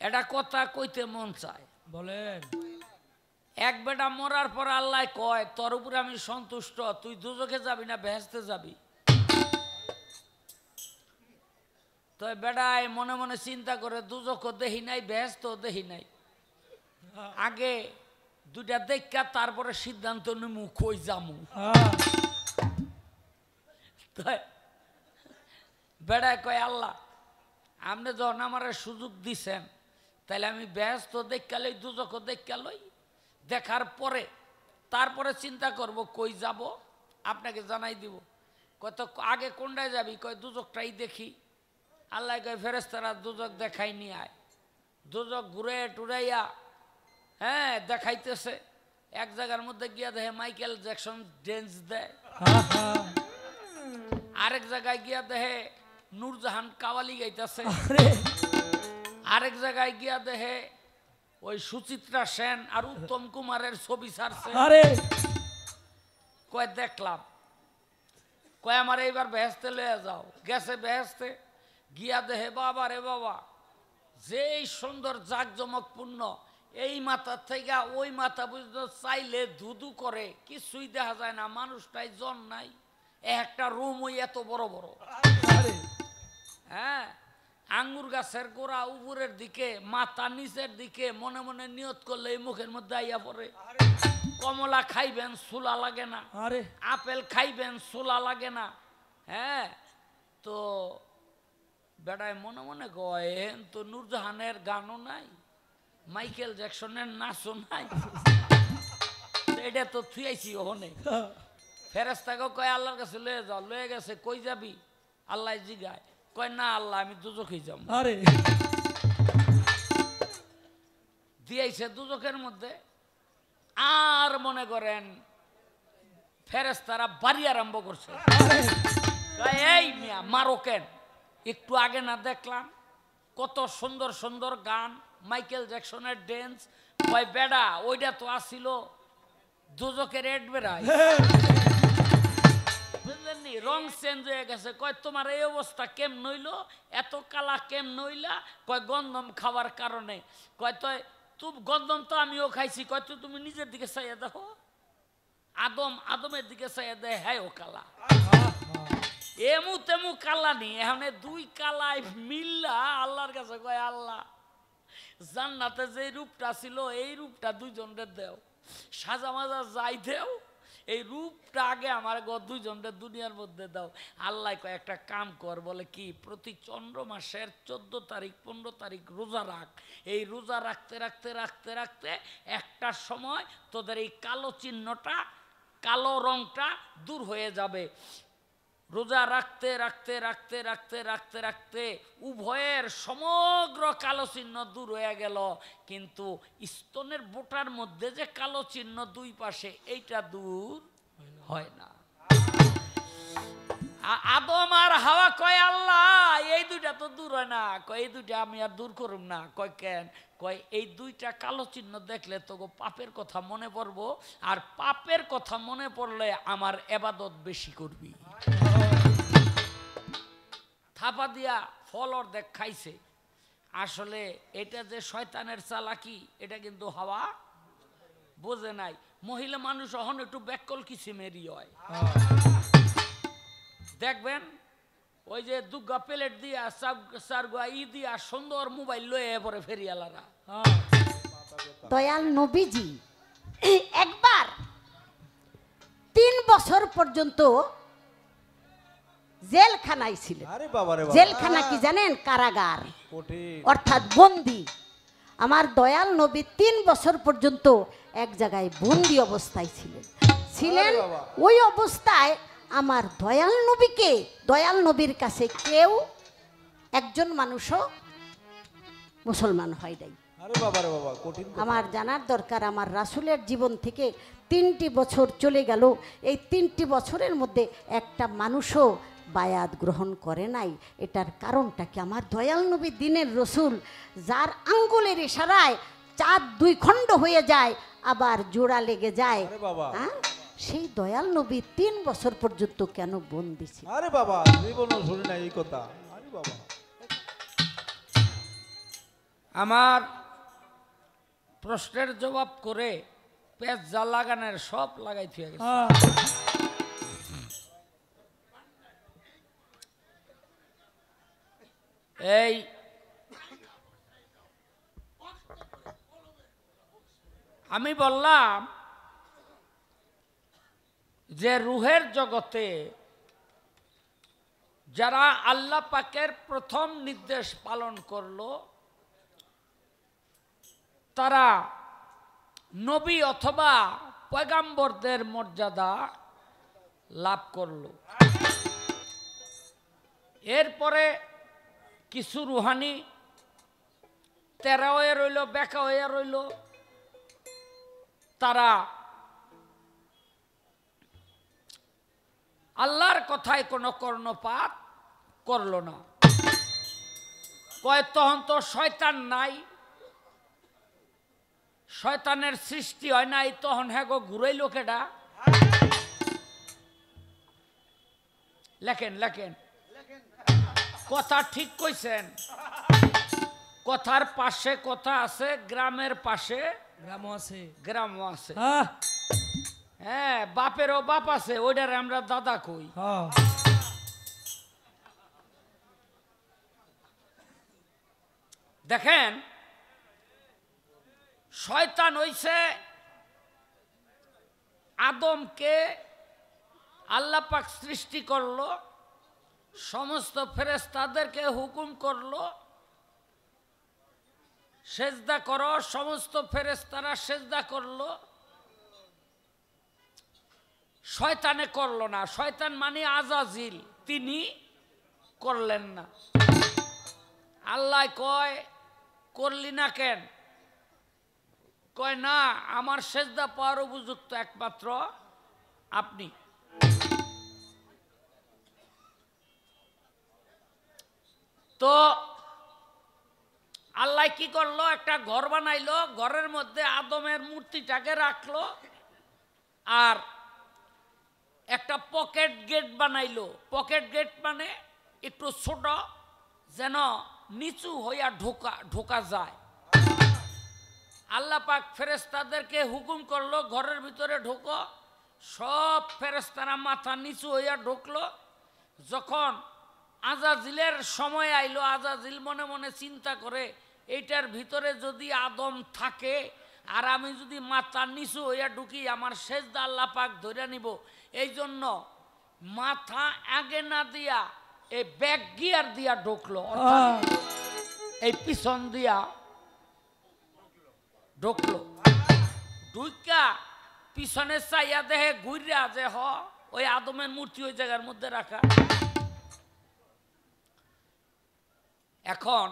এটা কথা কইতে মন চায়। বলেন। এক বেটা মরার পর আল্লাহ কয় তোর উপরে আমি সন্তুষ্ট, তুই দুজকে যাবি না বেহেশতে যাবি। তো বেটায় মনে মনে চিন্তা করে দুজকও দেখি নাই বেহেশতও দেখি নাই, আগে দুইটা দেখা তারপরে সিদ্ধান্ত নিমু কই যামু। বেড়ায় কয় আল্লাহ আপনি যখন আমার সুযোগ দিছেন তাহলে আমি ব্যস্ত দেখা লই দুজকও দেখা লই, দেখার পরে তারপরে চিন্তা করব কই যাব আপনাকে জানাই দিব। কত আগে কোনটায় যাবি? কয় দুজকটাই দেখি। আল্লাহ কয় ফেরেশতারা দুজক দেখাই নিয়ে আয়। দুজক ঘুরে টুরাইয়া হ্যাঁ দেখাইতেছে। এক জায়গার মধ্যে গিয়া দেখে মাইকেল জ্যাকসন ড্যান্স দেয়, আরেক জায়গায় গিয়া দেখে নূরজাহান কাওয়ালি গাইতেছে, আরেক জায়গায় গিয়া দেখে ওই সুচিত্রা সেন আর উত্তম কুমারের ছবি ছাড়ছে। কয় দেখলাম, কয় আমার এইবার বেহেশতে লয়ে যাও। গেছে বেহেশতে, গিয়া দেখে বাবা রে বাবা যেই সুন্দর জাকজমকপূর্ণ, এই মাথার থেকে ওই মাথা বুঝতে চাইলে ধুধু করে, কিছুই দেখা যায় না, মানুষটাই জন নাই, একটা রুম ওই এত বড় বড়। হ্যাঁ, আঙ্গুর গাছের গোড়া উপরের দিকে, মাথা নিচের দিকে, মনে মনে নিয়ত করলে এই মুখের মধ্যে আইয়া পড়ে। কমলা খাইবেন চুলা লাগে না, আপেল খাইবেন চুলা লাগে না। হ্যাঁ, তো বেড়ায় মনে মনে কয় তো নূরজাহানের গানও নাই, মাইকেল জ্যাকসনের নাচও নাই, এটা তো থুয়াইছি ওখানে। ফেরেশতাকে কয় আল্লাহর কাছে লয়ে যাও। লয়ে গেছে। কই যাবি? আল্লাহ জিগায়। কয় না আল্লাহ আমি দুজকেই যাব। দিয়েছে দুজকের মধ্যে। আর মনে করেন ফেরেশতারা বাড়ি আরম্ভ করছে, এই মিয়া মারো কেন? একটু আগে না দেখলাম কত সুন্দর সুন্দর গান, মাইকেল জ্যাকসনের ড্যান্স। কয় বেডা ওইটা তো আসছিল দুজকের এড বেড়ায়, বুঝলেননি? রং চেঞ্জ হয়ে গেছে। কয় তোমার এই অবস্থা কেম নইল, এত কালা কেম নইলা? কয় গন্ধম খাওয়ার কারণে। কয় তুমি গন্ধম তো আমিও খাইছি। কয় তো তুমি নিজের দিকে চাইয়া দেখো, আদমের দিকে চাইয়া দেয়, হ্যাঁ ও কালা, এমু তেমু কালা নি। এখন দুই কালাই মিল্লা আল্লাহর কাছে কয় আল্লাহ জান্নাতে যে রূপটা ছিল এই রূপটা দুইজনের দেও, সাজা মাজা যাই দেও, এই রূপটা আগে আমার দুইজনের দুনিয়ার মধ্যে দাও। আল্লাহ কয় একটা কাম কর। বলে কি? প্রতি চন্দ্র মাসের 14 তারিখ 15 তারিখ রোজা রাখ। এই রোজা রাখতে রাখতে রাখতে রাখতে একটা সময় তোদের এই কালো চিহ্নটা, কালো রংটা দূর হয়ে যাবে। রোজা রাখতে রাখতে রাখতে রাখতে রাখতে রাখতে উভয়ের সমগ্র কালো চিহ্ন দূর হয়ে গেল, কিন্তু স্তনের বোটার মধ্যে যে কালো চিহ্ন দুই পাশে এইটা দূর হয় না। আদম আর হাওয়া কয় আল্লাহ এই দুইটা তো দূর হয় না। কয় এই দুইটা আমি আর দূর করুম না। কয় কেন? কয় এই দুইটা কালো চিহ্ন দেখলে তো পাপের কথা মনে পড়বো, আর পাপের কথা মনে পড়লে আমার ইবাদত বেশি করবি। থাপা দিয়া ফল অর্ধেক খাইছে। আসলে এটা যে শয়তানের চালাকি এটা কিন্তু হাওয়া বোঝে নাই। মহিলা মানুষ এখন একটু ব্যাকল কিসিমেরই হয়। দেখবেন ওই যে দুর্গা প্লেট দিয়া চারগুয়া ই দিয়া সুন্দর মোবাইল লয়ে পরে ফেরিয়ালারা। দয়াল নবীজি একবার 3 বছর পর্যন্ত জেলখানায় ছিলেন। জেলখানা কি জানেন? কারাগার, অর্থাৎ বন্দি। আমার দয়াল নবী 3 বছর পর্যন্ত এক জায়গায় বন্দি অবস্থায় ছিলেন। ওই অবস্থায় আমার দয়াল নবীকে, দয়াল নবীর কাছে কেউ একজন মানুষও মুসলমান হয় নাই। আমার জানার দরকার, আমার রাসূলের জীবন থেকে 3টি বছর চলে গেল, এই 3টি বছরের মধ্যে একটা মানুষও বায়াত গ্রহণ করে নাই। এটার কারণটা কি? আমার দয়াল নবী দিনের রসুল, যার আঙ্গুলের ইশারায় চাঁদ 2 খণ্ড হয়ে যায় আবার জোড়া লেগে যায়, হ্যাঁ, সেই দয়াল নবী 3 বছর পর্যন্ত কেন বন্দী ছিল? আরে বাবা জীবনও শুনি না এই কথা। আরে বাবা আমার প্রশ্নের জবাব করে পেঁচ যা লাগানোর সব লাগাই থুয়ে গেছে। এই আমি বললাম যে রুহের জগতে যারা আল্লাহ পাকের প্রথম নির্দেশ পালন করলো তারা নবী অথবা পয়গাম্বরদের মর্যাদা লাভ করলো। এরপরে কিছু রুহানি তেরা হয়ে রইল, বেকা হয়ে রইল, তারা আল্লাহর কথায় কোনো কর্ণপাত করলো না। কয় তখন তো শয়তান নাই, শয়তানের সৃষ্টি হয় নাই, তখন হ্যাঁ গো ঘুরাইল কেডা? লেখেন লেখেন, কথা ঠিক কইছেন। কথার পাশে কথা আছে, গ্রামের পাশে গ্রামও আছে, গ্রামও আছে। হ্যাঁ, বাপেরও বাপ আছে, ওইটারে আমরা দাদা কই। দেখেন, শয়তান হইছে আদমকে আল্লাহ পাক সৃষ্টি করলো, সমস্ত ফেরেশতাদেরকে হুকুম করলো সেজদা করো, সমস্ত ফেরেশতারা সেজদা করলো, শয়তানে করলো না। শয়তান মানে আজাজিল, তিনি করলেন না। আল্লাহ কয় করলি না কেন? কয় না, আমার সেজদা পাওয়ার উপযুক্ত একমাত্র আপনি। তো আল্লাহ কি করলো? একটা ঘর বানাইলো, ঘরের মধ্যে আদমের মূর্তিটাকে রাখলো, আর একটা পকেট গেট বানাইলো। পকেট গেট মানে একটু ছোট, যেন নিচু হইয়া ঢোকা যায়। আল্লাহ পাক ফেরেশতাদেরকে হুকুম করলো ঘরের ভিতরে ঢোকো। সব ফেরেশতারা মাথা নিচু হইয়া ঢুকলো। যখন আজাজিলের সময় আইলো, আজাজিল মনে মনে চিন্তা করে এইটার ভিতরে যদি আদম থাকে আর আমি যদি মাথা নিচু হইয়া ঢুকি, আমার সেজদা আল্লাহ পাক ধরে নিব। এই জন্য মাথা আগে না দিয়া এই ব্যাক গিয়ার দিয়া ঢুকলো, এই পিছন দিয়া ঢুকলো। ঢুকা পিছনে চাইয়া দেহে ঘুরিয়া যে ওই আদমের মূর্তি ওই জায়গার মধ্যে রাখা। এখন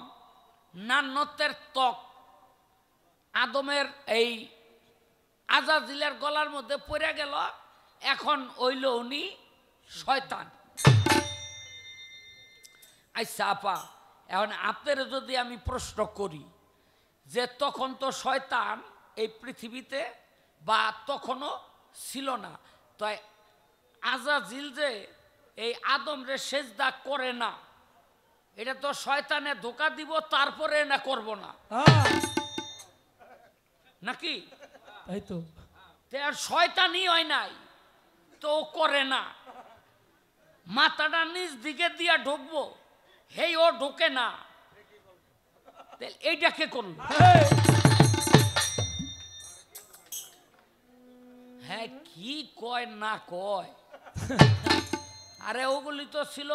নান্নতের ত্বক আদমের এই আজাজিলের গলার মধ্যে পড়ে গেল। এখন হইল উনি শয়তান। আচ্ছা আপা, এখন আপনার যদি আমি প্রশ্ন করি যে তখন তো শয়তান এই পৃথিবীতে বা তখনও ছিল না, তাই আজাজিল যে এই আদমরে সেজদা করে না, এটা তো শয়তানে ধোকা দিব তারপরে না করব না নাকি? তাই তো, শয়তানই হয় নাই তো করে না। মাথাটা নিজ দিকে দিয়া ঢুকবো, হেই ও ঢোকে না, এইটাকে করল। হ্যাঁ, কি কয় না কয়। আরে ওগুলি তো ছিল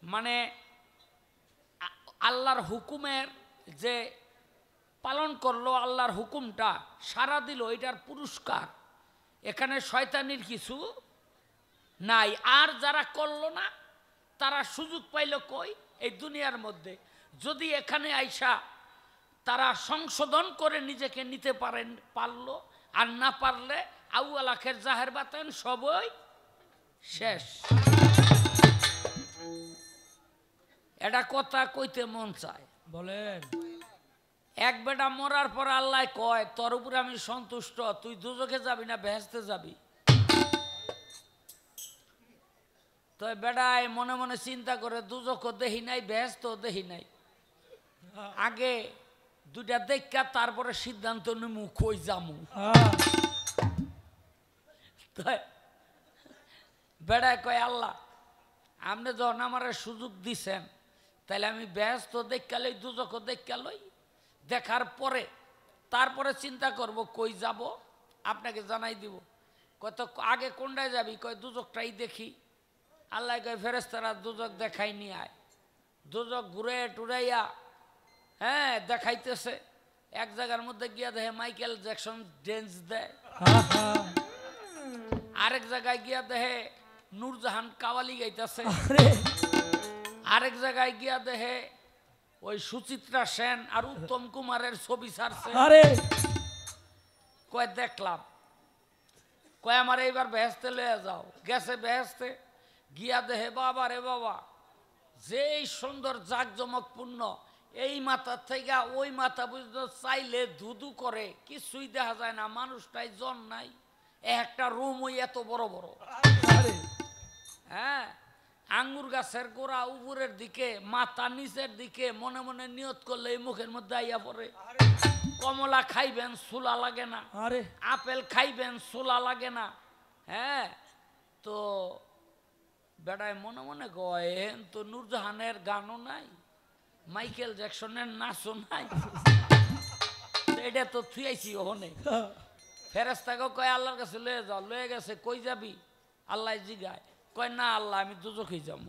মানে আল্লাহর হুকুমের যে পালন করলো, আল্লাহর হুকুমটা সারা দিল, এটার পুরস্কার। এখানে শয়তানির কিছু নাই। আর যারা করলো না তারা সুযোগ পাইল কই? এই দুনিয়ার মধ্যে। যদি এখানে আইসা তারা সংশোধন করে নিজেকে নিতে পারলো, আর না পারলে আউয়াল আখের জাহের বাতেন সবই শেষ। এটা কথা কইতে মন চায়, বলেন। এক বেটা মরার পর আল্লাহ কয় তোর উপরে আমি সন্তুষ্ট, তুই দুজকে যাবি না বেহেশতে যাবি। তো বেটায় মনে মনে চিন্তা করে দুজকও দেখি নাই, বেহেশতও দেখি নাই, আগে দুইটা দেখা তারপরে সিদ্ধান্ত নিমু কই যামু। তাই বেড়ায় কয় আল্লাহ আপনি যখন আমার সুযোগ দিছেন তাহলে আমি ব্যস্ত দেখা লই, দুজকও দেখা লই, দেখার পরে তারপরে চিন্তা করব কই যাব, আপনাকে জানাই দিব। কত আগে কোনটায় যাবি? কয় দুজকটাই দেখি। আল্লাহ কয় ফেরেশতারা দুজক দেখাই নিয়ে আয়। দুজক ঘুরে টুরাইয়া হ্যাঁ দেখাইতেছে। এক জায়গার মধ্যে গিয়া দেখে মাইকেল জ্যাকসন ড্যান্স দেয়, আরেক জায়গায় গিয়া দেখে নূরজাহান কাওয়ালি গাইতেছে, আরেক জায়গায় গিয়া দেখে ওই সুচিত্রা সেন আর উত্তম কুমারের ছবি ছাড়ছে। কয় দেখলাম, কয় আমার এইবার বেহেস্তে লয়ে যাও। গেছে বেহেস্তে, গিয়া দেহে বাবা রে বাবা যেই সুন্দর জাকজমকপূর্ণ, এই মাথার থেকে ওই মাথা বুঝতে চাইলে ধুধু করে, কিছুই দেখা যায় না, মানুষটাই জন নাই, একটা রুম ওই এত বড় বড়। হ্যাঁ, আঙ্গুর গাছের গোড়া উপরের দিকে, মাথা নিচের দিকে, মনে মনে নিয়ত করলে এই মুখের মধ্যে আইয়া পড়ে। কমলা খাইবেন চুলা লাগে না, আপেল খাইবেন চুলা লাগে না। হ্যাঁ, তো বেড়ায় মনে মনে কয় তো নূরজাহানের গানও নাই, মাইকেল জ্যাকসনের নাচও নাই, এটা তো থুয়াইছি ওখানে। ফেরেশতাকে কয় আল্লাহর কাছে লয়ে যাও। লয়ে গেছে। কই যাবি? আল্লাহ জিগায়। কয় না আল্লাহ আমি দুজকেই যাব।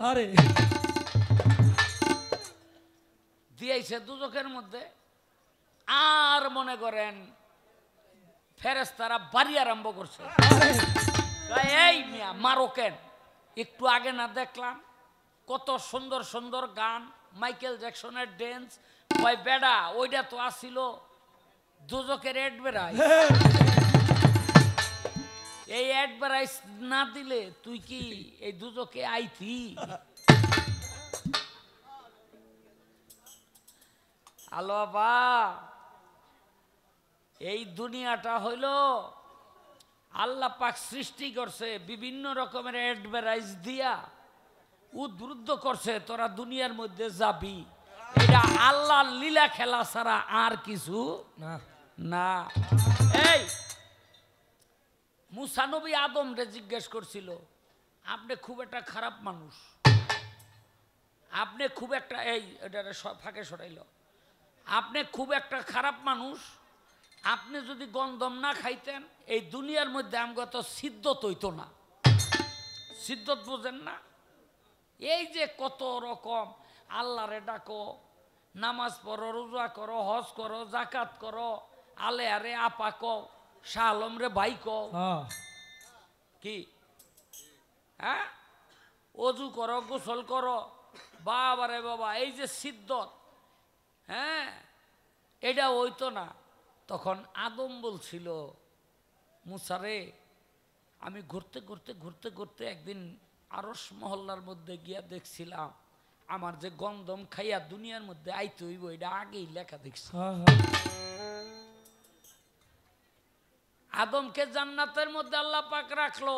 দিয়েছে দুজকের মধ্যে। আর মনে করেন ফেরেশতারা বাড়ি আরম্ভ করছে। এই মিয়া মারো কেন? একটু আগে না দেখলাম কত সুন্দর সুন্দর গান, মাইকেল জ্যাকসনের ড্যান্স। কয় বেডা ওইটা তো আসিল দুজকের অ্যাডভার্টাইজ। এই অ্যাডভার্টাইজ না দিলে তুই কি এই দুজকে আইতি? আলো বা এই দুনিয়াটা হইল আল্লাহ পাক সৃষ্টি করছে, বিভিন্ন রকমের অ্যাডভার্টাইজ দিয়া উদ্বুদ্ধ করছে তোরা দুনিয়ার মধ্যে যাবি। এটা আল্লাহর লীলা খেলা ছাড়া আর কিছু না। এই মুসা নবী আদমরে জিজ্ঞেস করছিল, আপনি খুব একটা খারাপ মানুষ, আপনি খুব একটা এই এটা ফাঁকে সরাইল, আপনি খুব একটা খারাপ মানুষ, আপনি যদি গন্ধম না খাইতেন এই দুনিয়ার মধ্যে আমগো তো সিদ্ধত হইতো না। সিদ্ধত বোঝেন না? এই যে কত রকম আল্লাহরে ডাকো, নামাজ পড়ো, রোজা করো, হজ করো, জাকাত করো, আলে আরে আপা কো, শাহ আলম রে ভাই কো, কি হ্যাঁ, অজু করো, গোসল করো, বাবা রে বাবা, এই যে সিদ্ধত, হ্যাঁ এটা হইতো না। তখন আদম বলছিল, মুসারে আমি ঘুরতে ঘুরতে ঘুরতে ঘুরতে একদিন আরশ মহল্লার মধ্যে গিয়া দেখছিলাম আমার যে গন্ধম খাইয়া দুনিয়ার মধ্যে আইতে হইব এটা আগেই লেখা দেখছি। আদমকে জান্নাতের মধ্যে আল্লাহ পাক রাখলো।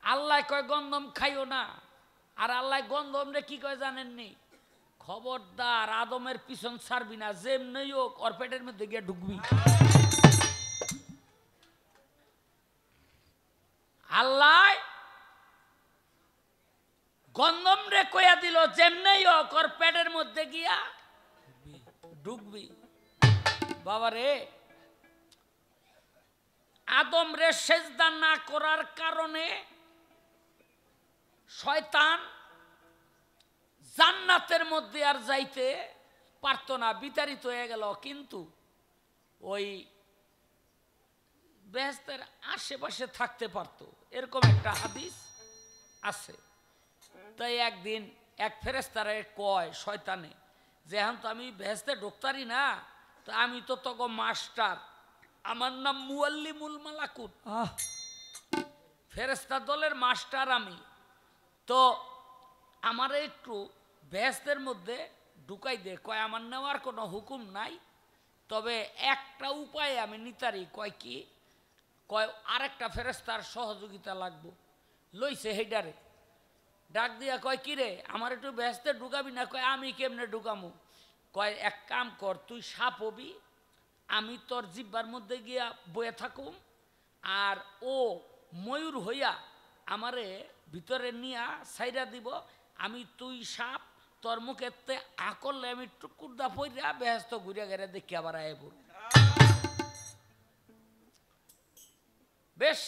আল্লাহ কয় গন্ধম খাইও না, আর আল্লাহ গন্ধম রে কি কয় জানেননি? খবরদার আদমের পিছন ছাড়বি না, যেমনি হোক ওর পেটের মধ্যে গিয়ে ঢুকবি। আল্লাহ গন্ধম রে কইয়া দিল যেমনি হোক ওর পেটের মধ্যে গিয়া ঢুকবি। বাবা রে, আদম রে সেজদা না করার কারণে শয়তান জান্নাতের মধ্যে আর যাইতে পারতো না, বিতাড়িত হয়ে গেল। কিন্তু ওই বেহেশতের আশেপাশে থাকতে পারতো, এরকম একটা হাদিস আছে। তাই একদিন এক ফেরেশতারে কয় শয়তানে যে এখন তো আমি বেহেশতে ঢুকতারি না, তো আমি তো তক মাস্টার, আমার নাম মুআল্লিমুল মালাকুত, ফেরেশতা দলের মাস্টার আমি, তো আমার একটু বেহেশতের মধ্যে ঢুকাই দে। কয় আমার নেওয়ার কোনো হুকুম নাই, তবে একটা উপায় আমি নিতারি। কয় কি? কয় আরেকটা ফেরেশতার সহযোগিতা লাগবো। লইছে হেডারে, ডাক দিয়া কয় কিরে আমার একটু ব্যস্তে ঢুকাবি না? কয় আমি কেমনে ঢুকামু? কয় এক কাম কর, তুই সাপ হবি, আমি তোর জিব্বার মধ্যে গিয়া বয়ে থাকুম, আর ও ময়ূর হইয়া আমারে ভিতরে নিয়া সাইরা দিব, আমি তুই সাপ, তোর মুখেতে আ করলে আমি টুকুরদা পইরা ব্যস্ত ঘুরিয়া গেলে দেখি আবার আয় পড়ব। বেশ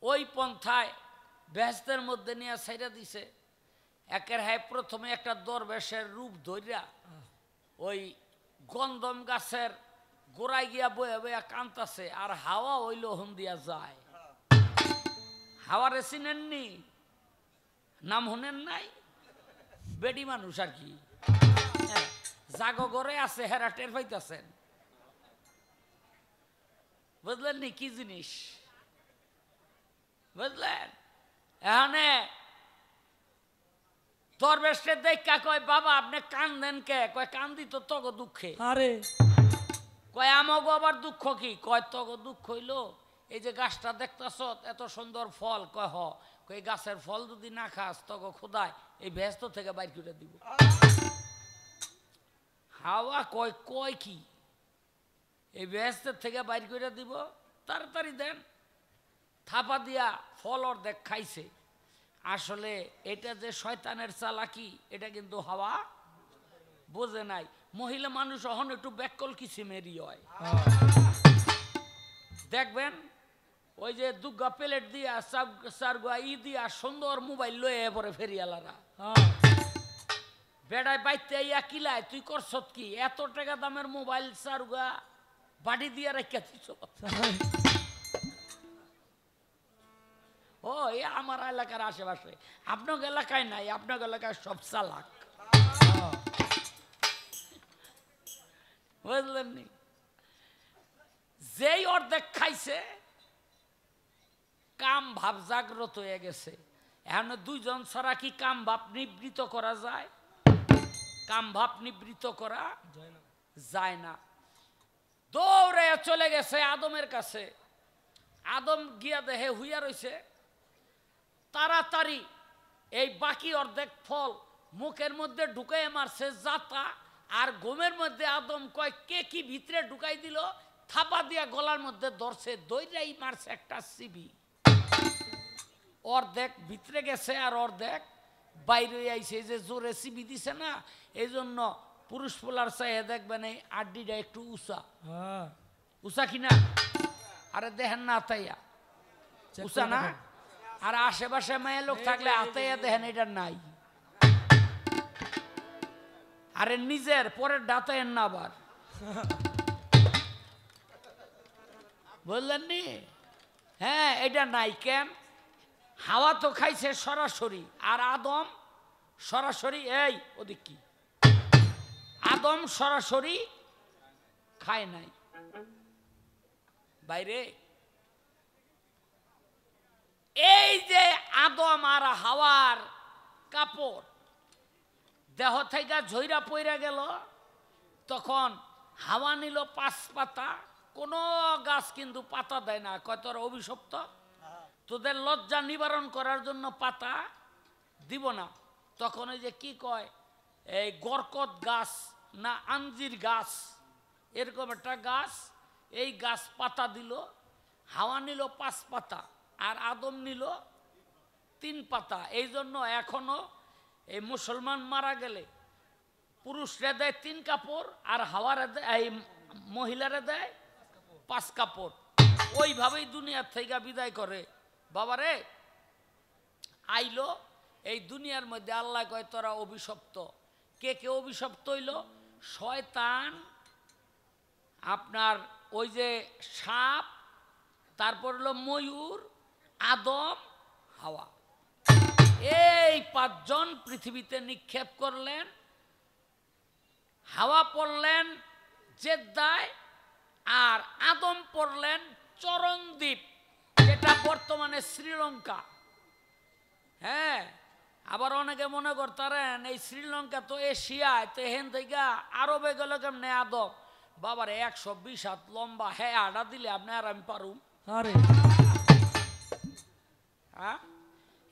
ওই পন্থায় ব্যস্তের মধ্যে নিয়ে সাইরা দিছে। একের হায় প্রথমে একটা দরবেশের রূপ ধরিয়া ওই গন্ধম গাছের গোড়ায় গিয়া বয়ে বইয়া কান্তাছে, আর হাওয়া হইল হন দিয়া যায়। হাওয়ারে চিনেননি? নাম শুনেন নাই? বেডি মানুষ আর কি, জাগো ঘরে আছে, হেরা টের পাইতেছেন। বুঝলেন নি কি জিনিস? বুঝলেন? এখানে দরবেশে দেখা কয় বাবা আপনি কান্দেন কে? কয় কান্দি তো তগ দুঃখে। আরে কয় আমাগো আবার দুঃখ কি? কয় তগ দুঃখ হইল এই যে গাছটা দেখতেছ এত সুন্দর ফল। কয় হ। কয় গাছের ফল যদি না খাস তগ খোদায় এই ব্যস্ত থেকে বাইর করে দিব। হাওয়া কয় কয় কি এই ব্যস্তের থেকে বাইর করে দিব? তাড়াতাড়ি দেন। থাপা দিয়া ফল অর্ধেক খাইছে। আসলে এটা যে শয়তানের চালাকি এটা কিন্তু হাওয়া বোঝে নাই। মহিলা মানুষ অহন একটু ব্যাকল কিসিমেরই হয়। দেখবেন ওই যে দুর্গা প্লেট দিয়া চারগুয়া ই দিয়া সুন্দর মোবাইল লয়ে পরে ফেরিয়ালারা বেড়ায় বাইতে ইয়া কিলায় তুই করছত কি? এত টাকা দামের মোবাইল চারগুয়া বাড়ি দিয়া রেখে দিছ। ও এ আমার এলাকার আশেপাশে, আপনার এলাকায় নাই, আপনার এলাকায় সব চালাক। বুঝলেন নি? যেই অর্ধেক খাইছে কাম ভাব জাগ্রত হয়ে গেছে। এখন দুইজন ছাড়া কি কাম ভাব নিবৃত করা যায়? কাম ভাব নিবৃত করা যায় না। দৌড়ে চলে গেছে আদমের কাছে। আদম গিয়া দেহে হুইয়া রইছে। তাড়াতাড়ি এই বাকি অর্ধেক ফল মুখের মধ্যে ঢুকাই মারছে জাতা। আর ঘুমের মধ্যে আদম কয় কে কি ভিতরে ঢুকাই দিল, থাপা দিয়া গলার মধ্যে ধরছে, দইরাই মারছে একটা সিবি। অর্ধেক ভিতরে গেছে আর অর্ধেক বাইরে আইছে। যে জোরে সিবি দিছে না, এই জন্য পুরুষ পোলার চাইয়ে দেখবেন এই আড্ডিটা একটু উঁচা উঁচা কিনা। আরে দেখেন না আতাইয়া উঁচা না? আর আশেপাশে মেয়ে লোক থাকলে আতাইয়া দেখেন এটা নাই। আরে নিজের পরের ডাতায়েন না আবার। বললেন নি? হ্যাঁ এটা নাই কেন? হাওয়া তো খাইছে সরাসরি, আর আদম সরাসরি এই ওদিক কি আদম সরাসরি খায় নাই। বাইরে এই যে আদম আর হাওয়ার কাপড় দেহ থেকে ঝইরা পইরা গেল, তখন হাওয়া নিল 5 পাতা। কোন গাছ কিন্তু পাতা দেয় না। কয় তোর অভিশপ্ত, তোদের লজ্জা নিবারণ করার জন্য পাতা দিব না। তখন ওই যে কি কয় এই গরকত গাছ না আঞ্জির গাছ এরকম একটা গাছ, এই গাছ পাতা দিল। হাওয়া নিল 5 পাতা আর আদম নিল 3 পাতা। এই জন্য এখনো এই মুসলমান মারা গেলে পুরুষরা দেয় 3 কাপড় আর হাওয়ারে দেয় এই মহিলারা দেয় 5 কাপড়। ওইভাবেই দুনিয়ার থেকে বিদায় করে। বাবারে আইলো এই দুনিয়ার মধ্যে আল্লাহ কয় তোরা অভিশপ্ত। কে কে অভিশপ্ত হইল? শয়তান, আপনার ওই যে সাপ, তারপর হলো ময়ূর, আদম, হাওয়া। এই 5 জন পৃথিবীতে নিক্ষেপ করলেন। হাওয়া পড়লেন জেদ্দায় আর আদম পড়লেন চরণদ্বীপ, যেটা বর্তমানে শ্রীলঙ্কা। হ্যাঁ, আবার অনেকে মনে করতারেন এই শ্রীলঙ্কা তো এশিয়ায়, তো এখান থেকে আরবে গেল কেমনে আদম? বাবার 120 হাত লম্বা। হ্যাঁ আডা দিলে আপনি আর আমি পারুম। আরে হ্যাঁ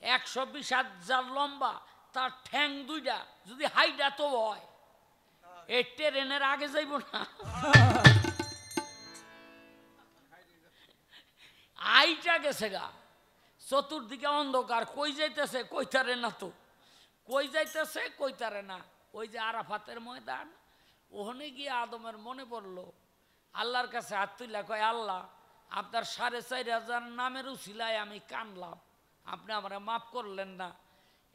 120,000 লম্বা, তার ঠ্যাং দুইটা, যদি হাইটা তো হয় এই ট্রেনের আগে যাইব না। আইটা গেছে গা, চতুর্দিকে অন্ধকার, কই যাইতেছে কইতারে না, তো কই যাইতেছে কইতারে না। ওই যে আরাফাতের ময়দান, ওখানে গিয়ে আদমের মনে পড়লো, আল্লাহর কাছে হাত তুইলা কয়, আল্লাহ আপনার 4,500 নামের উসিলায় আমি কানলাম, আপনি আমরা মাফ করলেন না।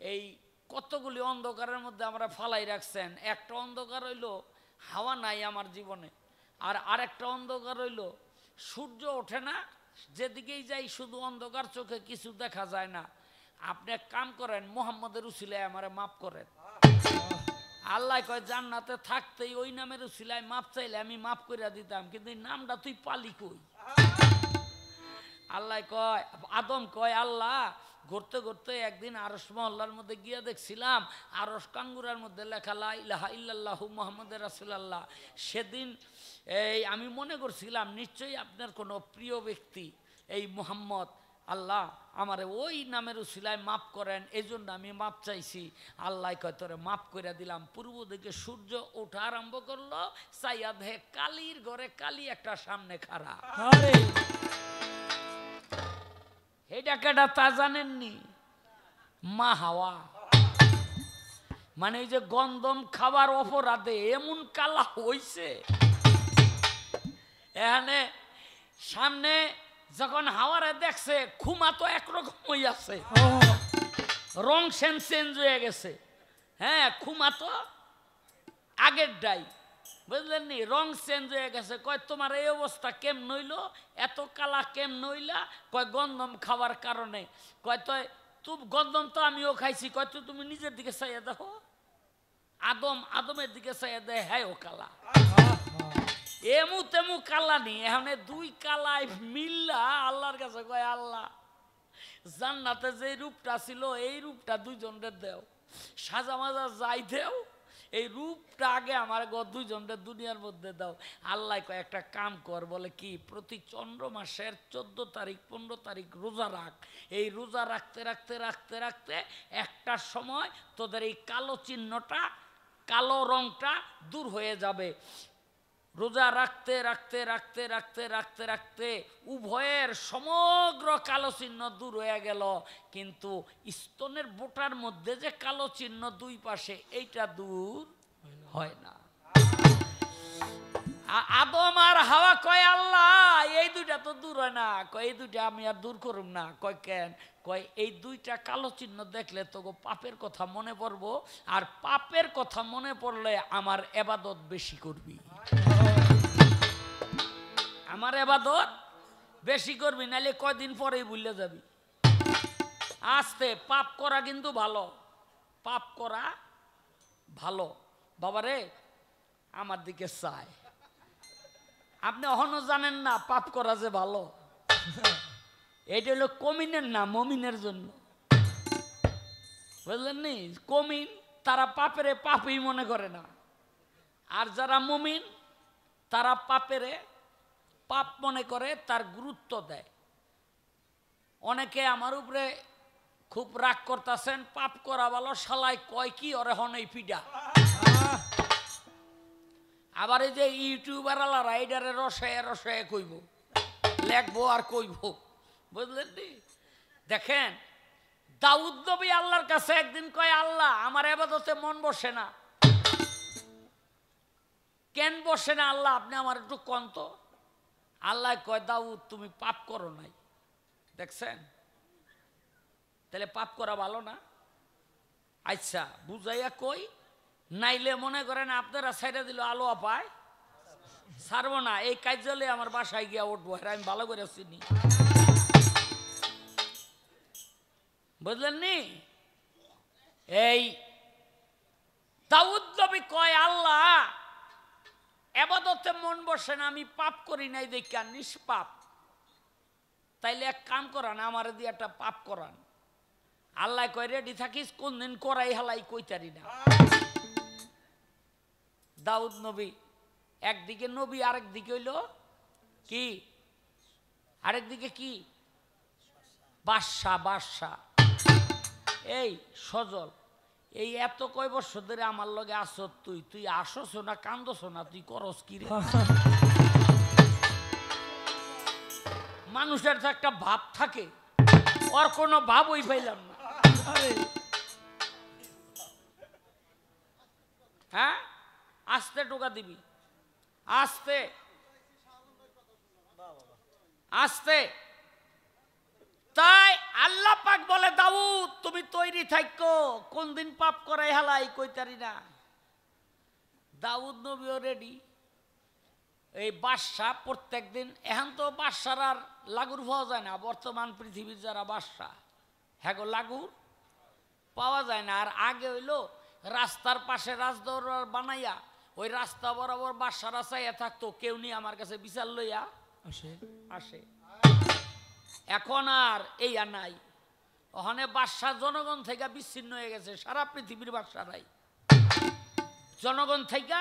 এই কতগুলি অন্ধকারের মধ্যে আমরা ফালাই রাখছেন, একটা অন্ধকার হইল হাওয়া নাই আমার জীবনে, আর আরেকটা অন্ধকার হইল সূর্য ওঠে না, যেদিকেই যাই শুধু অন্ধকার, চোখে কিছু দেখা যায় না। আপনি এক কাম করেন, মুহাম্মদের উসিলায় আমারে মাফ করেন। আল্লাহ কয়, জান্নাতে থাকতেই ওই নামের উসিলায় মাপ চাইলে আমি মাফ করে দিতাম, কিন্তু এই নামটা তুই পালি কই? আল্লাহ কয়, আদম কয়, আল্লাহ ঘুরতে ঘুরতে একদিন আরশ মহল্লার মধ্যে গিয়ে দেখছিলাম আরশ কাঙ্গুরার মধ্যে লেখা লা ইলাহা ইল্লাল্লাহু মুহাম্মাদুর রাসূলুল্লাহ। সেদিন আমি মনে করছিলাম নিশ্চয়ই আপনার কোনো প্রিয় ব্যক্তি এই মুহাম্মদ, আল্লাহ আমারে ওই নামের উসিলায় মাফ করেন, এই জন্য আমি মাপ চাইছি। আল্লাহ কয়, তোরে মাফ করে দিলাম। পূর্ব দিকে সূর্য ওঠা আরম্ভ করলো, চাইয়া দেখে কালির ঘরে কালি একটা সামনে খাড়া। এটা কেডা তা জানেননি? মা হাওয়া। মানে এই যে গন্ধম খাবার অপরাধে এমন কালা হইছে, এখানে সামনে যখন হাওয়ারে দেখছে, খুমা তো একরকম হয়ে আছে, রং চেঞ্জ হয়ে গেছে। হ্যাঁ, খুমা তো আগের ডাই, বুঝলেন নি, রং চেঞ্জ হয়ে গেছে। কয় তোমার এই অবস্থা কেম নইল, এত কালা কেম নইলা? কয় গন্ধম খাবার কারণে। কয় তো গন্ধম তো আমিও খাইছি। কয় তো তুমি নিজের দিকে চাইয়া দেখো। আদমের দিকে চাইয়া দেয়, হ্যাঁ ও কালা, এমু তেমু কালা নি। এখানে দুই কালাই মিল্লা আল্লাহর কাছে কয়, আল্লাহ জান্নাতে যে রূপটা ছিল এই রূপটা দুইজনের দেও, সাজা মাজা যাই দেও, এই রূপটা আগে আমার দুইজনের দুনিয়ার মধ্যে দাও। আল্লাহ কয়, একটা কাম কর। বলে কি? প্রতি চন্দ্র মাসের 14 তারিখ 15 তারিখ রোজা রাখ। এই রোজা রাখতে রাখতে রাখতে রাখতে একটা সময় তোদের এই কালো চিহ্নটা, কালো রংটা দূর হয়ে যাবে। রোজা রাখতে রাখতে রাখতে রাখতে রাখতে রাখতে উভয়ের সমগ্র কালো চিহ্ন দূর হয়ে গেল, কিন্তু স্তনের বোটার মধ্যে যে কালো চিহ্ন দুই পাশে, এইটা দূর হয় না। আদম আর হাওয়া কয়, আল্লাহ এই দুইটা তো দূর হয় না। কয় এই দুইটা আমি আর দূর করুম না। কয় কেন? কয় এই দুইটা কালো চিহ্ন দেখলে তো পাপের কথা মনে পড়বো, আর পাপের কথা মনে পড়লে আমার ইবাদত বেশি করবি, আমার ইবাদত বেশি করবি, নাহলে কয়দিন পরেই ভুলে যাবি। আস্তে পাপ করা কিন্তু ভালো, পাপ করা ভালো। বাবারে আমার দিকে চায়, আপনি এখনো জানেন না পাপ করা যে ভালো। এটা হলো কমিনের না, মমিনের জন্য, বুঝলেন নি? কমিন তারা পাপেরে পাপই মনে করে না, আর যারা মমিন তারা পাপেরে পাপ মনে করে, তার গুরুত্ব দেয়। অনেকে আমার উপরে খুব রাগ করতেছেন, পাপ করা ভালো, শালাই কয় কি ওরে হনই পিডা। আবার এই যে ইউটিউবার আলারা এইটারে রসায় রসায় কইব, লেখবো আর কইব, বুঝলেন নি? দেখেন দাউদ নবী আল্লাহর কাছে একদিন কয়, আল্লাহ আমার ইবাদতে মন বসে না। কেন বসে না আল্লাহ, আপনি আমার একটু কোন তো। আল্লাহ কয়, দাউদ তুমি পাপ করো নাই। দেখছেন? তাহলে পাপ করা ভালো না? আচ্ছা বুঝাইয়া কই, নাইলে মনে করেন আপনারা সাইডা দিল আলো পায় ছাড়বো না। এই কার্যালয়ে আমার বাসায় গিয়া উঠবো, আমি ভালো করে চিনি, বুঝলেন নি? এই দাউদ নবী কয়, আল্লাহ ইবাদতে মন বসে না, আমি পাপ করি নাই দেখা নিষ্পাপ। তাইলে এক কাম করান, আমার দিয়ে একটা পাপ করান। আল্লাহ কয়, রেডি থাকিস, কোন দিন করাই হালাই কইতারি না। দাউদ নবী একদিকে নবী, আরেক দিকে হইল কি, আরেক দিকে কি, বাদশা। বাদশা এই সজল, এই এত কয় বছর ধরে আমার লগে আসো, তুই আসছো না কান্দছো না, তুই করস কি রে? মানুষের তো একটা ভাব থাকে, ওর কোনো ভাবই পাইলাম না। হ্যাঁ, আস্তে টোকা দিবি, আস্তে আস্তে। তাই আল্লাহ পাক বলে, দাউদ তুমি তৈরি থাকো, কোন দিন পাপ করে হেলাই কইতারি না। দাউদ নবীও রেডি। এই বাদশাহ প্রত্যেক দিন, এখন তো বাদশার আর লাগুর পাওয়া যায় না, বর্তমান পৃথিবীর যারা বাদশাহ হ্যাঁ গো লাগুর পাওয়া যায় না। আর আগে হইলো রাস্তার পাশে রাজদরবার বানাইয়া ওই রাস্তা বরাবর বাদশারা চাইয়া থাকতো, কেউ নিয়ে আমার কাছে বিচার লইয়া আসে। এখন আর এই আর নাই, ওখানে বাদশাহ জনগণ থেকে বিচ্ছিন্ন হয়ে গেছে। সারা পৃথিবীর বাদশারাই জনগণ থেকে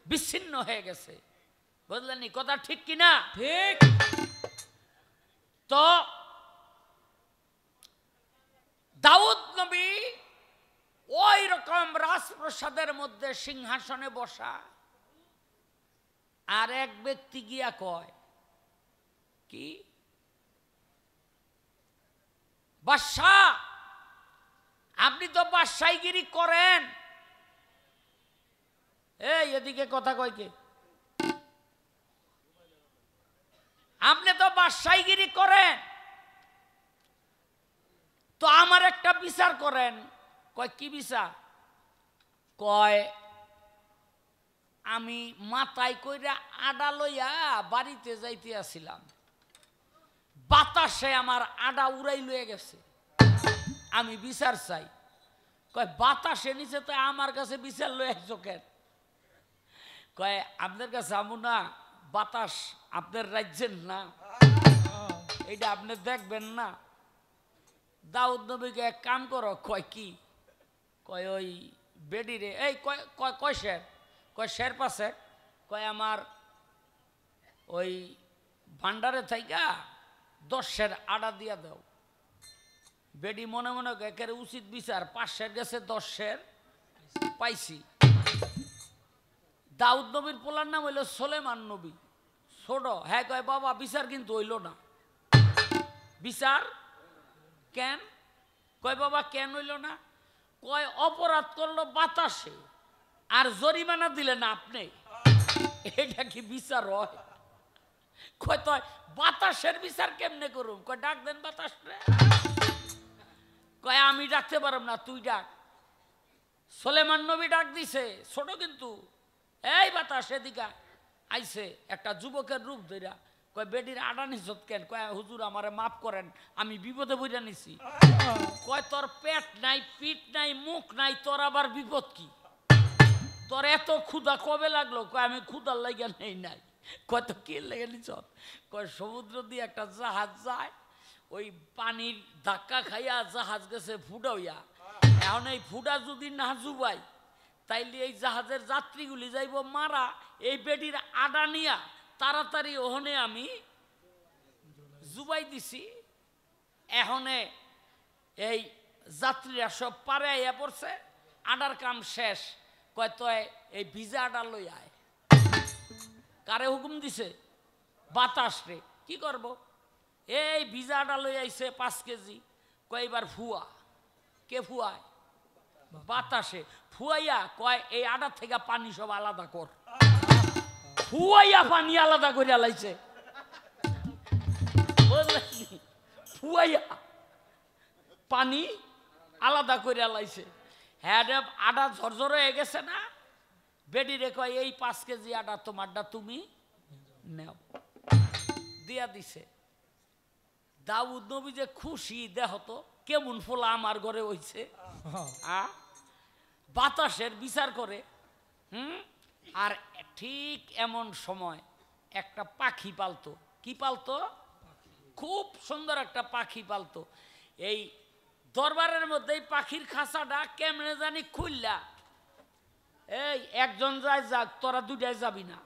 বিচ্ছিন্ন হয়ে গেছে। বুঝলেনি কথা ঠিক কিনা? ঠিক। তো দাউদ নবী ওই রকম রাজপ্রাসাদের মধ্যে সিংহাসনে বসা, আর এক ব্যক্তি গিয়া কয় কি, বাদশাহ আপনি তো বাদশাহীগিরি করেন। এই এদিকে কথা কয় কে? আপনি তো বাদশাহীগিরি করেন, তো আমার একটা বিচার করেন। কয় কি বিচার? কয় আমি মাথায় কইরা আডা লইয়া বাড়িতে যাইতে আসিলাম, বাতাসে আমার আডা উড়াই লয়ে গেছে, আমি বিচার চাই। কয় বাতাসে নিচে তো আমার কাছে বিচার লয়ে আসছো কেন? কয় আপনার কাছে আমু না, বাতাস আপনার রাজ্যের না, এইটা আপনি দেখবেন না। দাউদ নবীকে এক কাম করো। কয় কি? কয় ওই বেডি রে, এই কয় শের? কয় শের পাশে। কয় আমার ওই ভান্ডারে থাইকা 10 শের আডা দিয়া দাও। বেডি মনে মনে একের উচিত বিচার, 5 শের গেছে, 10 শের পাইছি। দাউদ নবীর পোলার নাম হইল সোলেমান নবী, ছোট। হ্যাঁ কয় বাবা বিচার কিন্তু হইল না। বিচার কেন? কয় বাবা কেন হইল না? কয় অপরাধ করলো বাতাসে, আর জরিমানা দিলেন আপনি, এটা কি বিচার হয়? কয় তো বাতাসের বিচার কেমনে করুম? কয় ডাক দেন বাতাস রে। কয় আমি ডাকতে পারব না, তুই ডাক। সোলেমান নবী ডাক দিছে, ছোট কিন্তু। এই বাতাস এদিকে আইছে, একটা যুবকের রূপ ধইরা। কয় বেডির আডা নিছত কেন? কয় হুজুর আমারে মাফ করেন, আমি বিপদে বইরা নিছি। কয় তোর পেট নাই, পিঠ নাই, মুখ নাই, তোর আবার বিপদ কি? তোর এত ক্ষুধা কবে লাগলো? কয় আমি ক্ষুধার লাগিয়া নেই নাই। কয় তো কে লেগে নিছ? কয় সমুদ্র দিয়ে একটা জাহাজ যায়, ওই পানির ধাক্কা খাইয়া জাহাজ গেছে ফুডা হইয়া। এখন এই ফুডা যদি না জুবাই, তাইলে এই জাহাজের যাত্রীগুলি যাইব মারা। এই বেডির আডা নিয়া তাড়াতাড়ি ওখানে আমি জুবাই দিছি। এখনে এই যাত্রীরা সব পারে আইয়া পড়ছে, আডার কাম শেষ। কয় তো এই ভিজা আডা লই আয়। কারে হুকুম দিছে? বাতাস রে। কি করব? এই ভিজা আডা লই আইছে 5 কেজি। কয় এবার ফুয়া। কে ফুয়ায়? বাতাসে ফুয়াইয়া। কয় এই আডা থেকে পানি সব আলাদা কর। ফুয়াইয়া পানি আলাদা করে লাইছে, বুঝলি? ফুয়াইয়া পানি আলাদা করে লাইছে। হ্যাঁ আডা ঝরঝর হয়ে গেছে না? বেডি রে কয় এই 5 কেজি আডা তোমারটা তুমি নেও, দিয়া দিছে। দাউদ নবী যে খুশি, দেহ তো কেমন ফোলা আমার ঘরে হইছে। বাতাসের বিচার করে। আর ঠিক এমন সময় একটা পাখি পালতো। কি পালতো? খুব সুন্দর একটা পাখি পালতো। এই দরবারের মধ্যে এই পাখির খাঁচাটা কেমনে জানি খুললা, এই একজন যায় যাক, তোরা দুটাই যাবি না,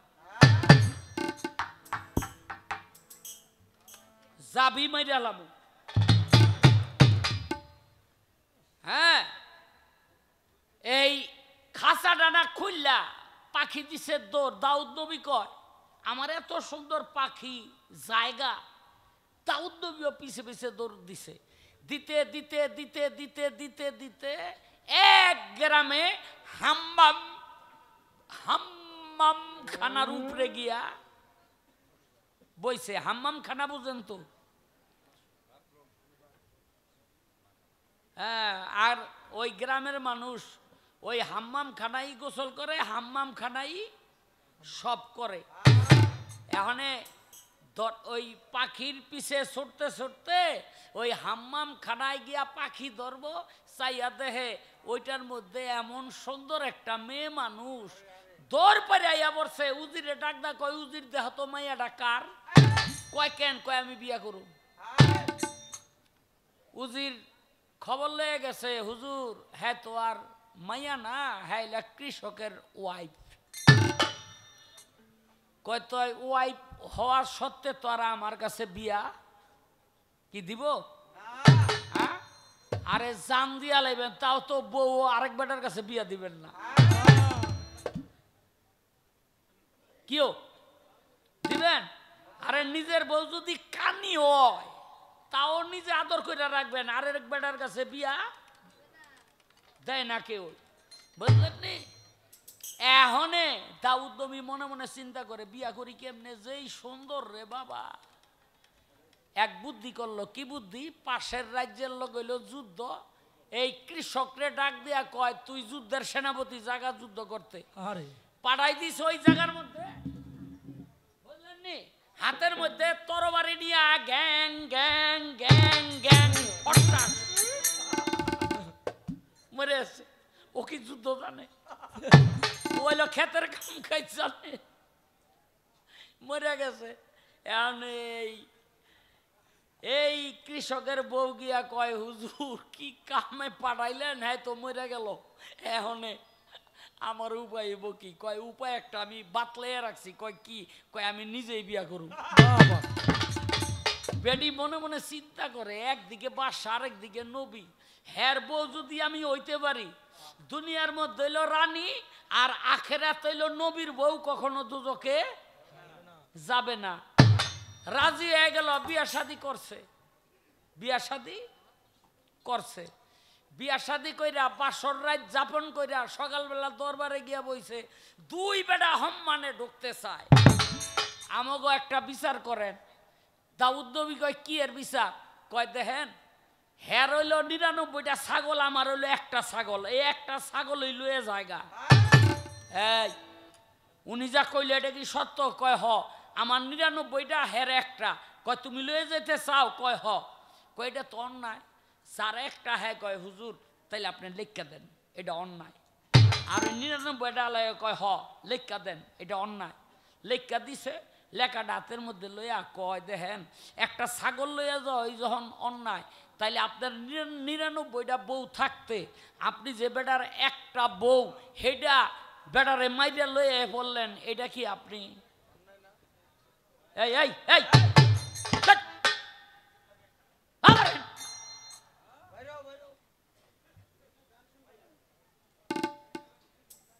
যাবি মাইরালাম। হ্যাঁ এই খাঁচা ডানা খুললা পাখি দিছে দৌড়। দাউদ নবী কয় আমার এত সুন্দর পাখি জায়গা, দাউদ নবীও পিছে পিছে দৌড় দিছে। দিতে দিতে দিতে দিতে দিতে দিতে এক গ্রামে হাম্মাম হাম্মাম খানার উপরে গিয়া বইছে। হাম্মাম খানা বুঝেন তো? হ্যাঁ, আর ওই গ্রামের মানুষ ওই হাম্মাম খানাই গোসল করে, হাম্মাম খানাই সব করে। এখানে ওই পাখির পিছে ছুটতে ছুটতে ওই হাম্মাম খানায় গিয়া পাখি ধরব, চাইয়া দেহে ওইটার মধ্যে এমন সুন্দর একটা মেয়ে মানুষ দৌড় পরে আইয়া পড়ছে। উজিরে ডাকদা কয় উজির দেহ তো মাইয়াটা কার? কয় কেন? কয় আমি বিয়া করুম। উজির খবর লয়ে গেছে, হুজুর হ্যাঁ তো আর মাইয়া না, হ্যাঁ কৃষকের ওয়াইফ। কয় তো ওয়াইফ হওয়ার সত্ত্বে তো আর আমার কাছে বিয়া কি দিব? হ্যাঁ, আরে জান দিয়া লাইবেন, তাও তো বউ আরেক বেটার কাছে বিয়া দিবেন না। কিও দিবেন? আরে নিজের বউ যদি কানি হয় তাও নিজে আদর করে রাখবেন, আরেক বেটার কাছে বিয়া দেয় না কেউ, বুঝলেন নি? এখনে দাউদ নবী মনে মনে চিন্তা করে বিয়া করি কেমনে, যেই সুন্দর রে বাবা। এক বুদ্ধি করলো। কি বুদ্ধি? পাশের রাজ্যের লোক হইল যুদ্ধ, এই কৃষকরে ডাক দিয়া কয় তুই যুদ্ধের সেনাপতি, জায়গা যুদ্ধ করতে। আরে পাঠাই দিস ওই জায়গার মধ্যে, বুঝলেন নি? হাতের মধ্যে তরবারি নিয়ে গ্যাং গ্যাং গ্যাং গ্যাং ফটাস মরে আছে। ও কি যুদ্ধ জানে? ওইলো ক্ষেতের কাম খাই জানে, মরে গেছে। এখন এই কৃষকের বউ গিয়া কয় হুজুর কি কামে পাঠাইলেন? হ্যাঁ তো মরে গেল, এখনে আমার উপায় হইব কি? কয় উপায় একটা আমি বাতলাইয়া রাখছি। কয় কি? কয় আমি নিজেই বিয়া করুম। বেডি মনে মনে চিন্তা করে, একদিকে বাদশা আরেকদিকে নবী, হ্যার বউ যদি আমি হইতে পারি, দুনিয়ার মধ্যে হইল রানী আর আখেরাত হইল নবীর বউ, কখনো দুজকে যাবে না। রাজি হয়ে গেল, বিয়া শাদি করছে। বিয়া শাদি করছে, বিয়া শাদি কইরা বাসর রাত যাপন কইরা সকালবেলা দরবারে গিয়া বইছে। দুই বেটা সম্মানে ঢুকতে চায়। আমাগো একটা বিচার করেন। দাউদ নবী কয় কি এর বিচার? কয় দেখেন হ্যার হইল ৯৯টা ছাগল, আমার হইল একটা ছাগল, এই একটা ছাগল হইল এ জায়গা। এই উনি যা কইলে এটা কি সত্য? কয় হ। আমার ৯৯টা, হ্যার একটা। কয় তুমি লয়ে যেতে চাও? কয় হ। কয় এটা তো অন্যায়। যার একটা হ্যাঁ কয় হুজুর তাইলে আপনি লেখা দেন, এটা অন্যায়। আর ৯৯টা লয়ে কয় হ লেখা দেন, এটা অন্যায়। লেখা দিছে, লেখাটা হাতের মধ্যে লইয়া কয় দেখেন একটা ছাগল লইয়া যাওয়া যখন অন্যায়, তাইলে আপনার ৯৯টা বউ থাকতে আপনি যে বেটার একটা বউ হেটা বেটারে মাইরা লইয়া বললেন, এটা কি আপনি? এই এই এই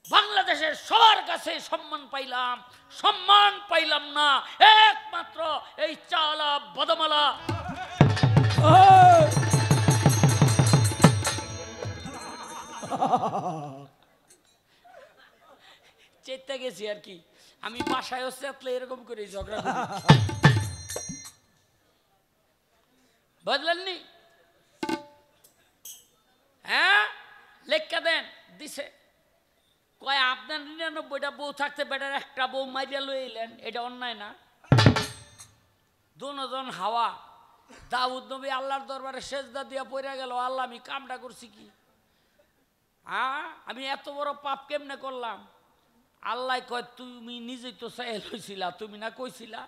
বাংলাদেশের সবার কাছে সম্মান পাইলাম, সম্মান পাইলাম না একমাত্র এই চালা বদমালা চেতে গেছি আর কি। আমি বাসায় হচ্ছে এরকম করে ঝগড়া করি, বুঝলেননি? হ্যাঁ লেখা দেন দিছে। কয় আপনার ৯৯টা বউ থাকতে বেটার একটা বউ মাইরিয়া লই এলেন, এটা অন্যায় না? দুজন হাওয়া। দাউদ নবী আল্লাহর দরবারে সেজদা দিয়া পড়ে গেল, আল্লাহ আমি কামটা করছি কি? হ্যাঁ আমি এত বড় পাপ কেমনে করলাম? আল্লাহ কয় তুমি নিজেই তো চাই লইছিলা, তুমি না কইছিলা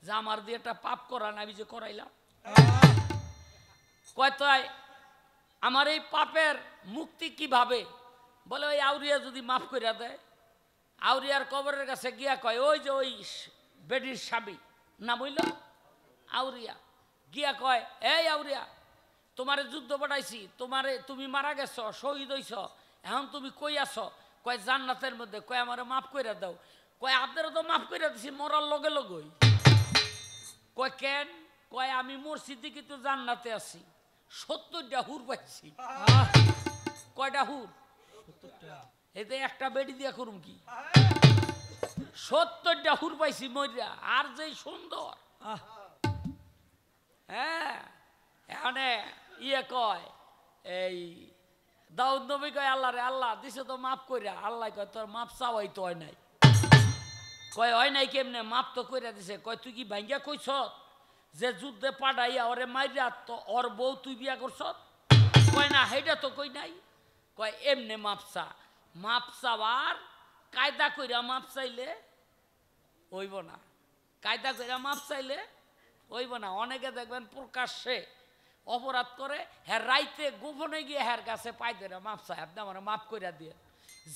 যে আমার দিয়ে একটা পাপ করান, আমি যে করাইলাম। কয় তো আমার এই পাপের মুক্তি কিভাবে? বলে ওই আউরিয়া যদি মাফ করে দেয়। আউরিয়ার কবরের কাছে গিয়া কয় ওই যে ওই বেডির স্বামী না বইল আউরিয়া, গিয়া কয় এই আউরিয়া তোমারে যুদ্ধ পাঠাইছি, তুমি মারা গেছ, শহীদ হইছ, এখন তুমি কই আছো? কয় জান্নাতের মধ্যে। কয় আমারে মাফ কইরা দাও। কয় আপনারা তো মাফ কইরা দিছি মরার লগে লগই। কয় কেন? কয় আমি মসজিদে কিন্তু জান্নাতে আছি, 70টা হুর পাইছি। কয়টা হুর? এতে একটা বেডি দিয়া করুম কি? 70টা হুর পাইছি মরিয়া, আর যে সুন্দর। হ্যাঁ, এখানে কয় এই দাউদ নবী কয় আল্লাহ রে, আল্লাহ দিছে তো মাফ কইরা। আল্লাহ কয় তোর মাফ চাওয়াই তো হয় নাই। কয় হয় নাই কেমনে? মাফ তো কইরা দিছে। কয় তুই কি ভাঙ্গা কইছ যে যুদ্ধে পাঠাইয়া ওরে মাইরা তো ওর বউ তুই বিয়া করছ? কয় না, হেটা তো কই নাই। কয় এমনে মাফ চা। মাফ চাওয়ার কায়দা কইরা মাফ চাইলে হইব না, কায়দা কইরা মাফ চাইলে হইব না। অনেকে দেখবেন প্রকাশ্যে অপরাধ করে, হ্যাঁ রাইতে গোপনে গিয়ে হ্যার কাছে পাই ধরে মাফ চায়, আপনি আমার মাফ কইরা দিয়ে।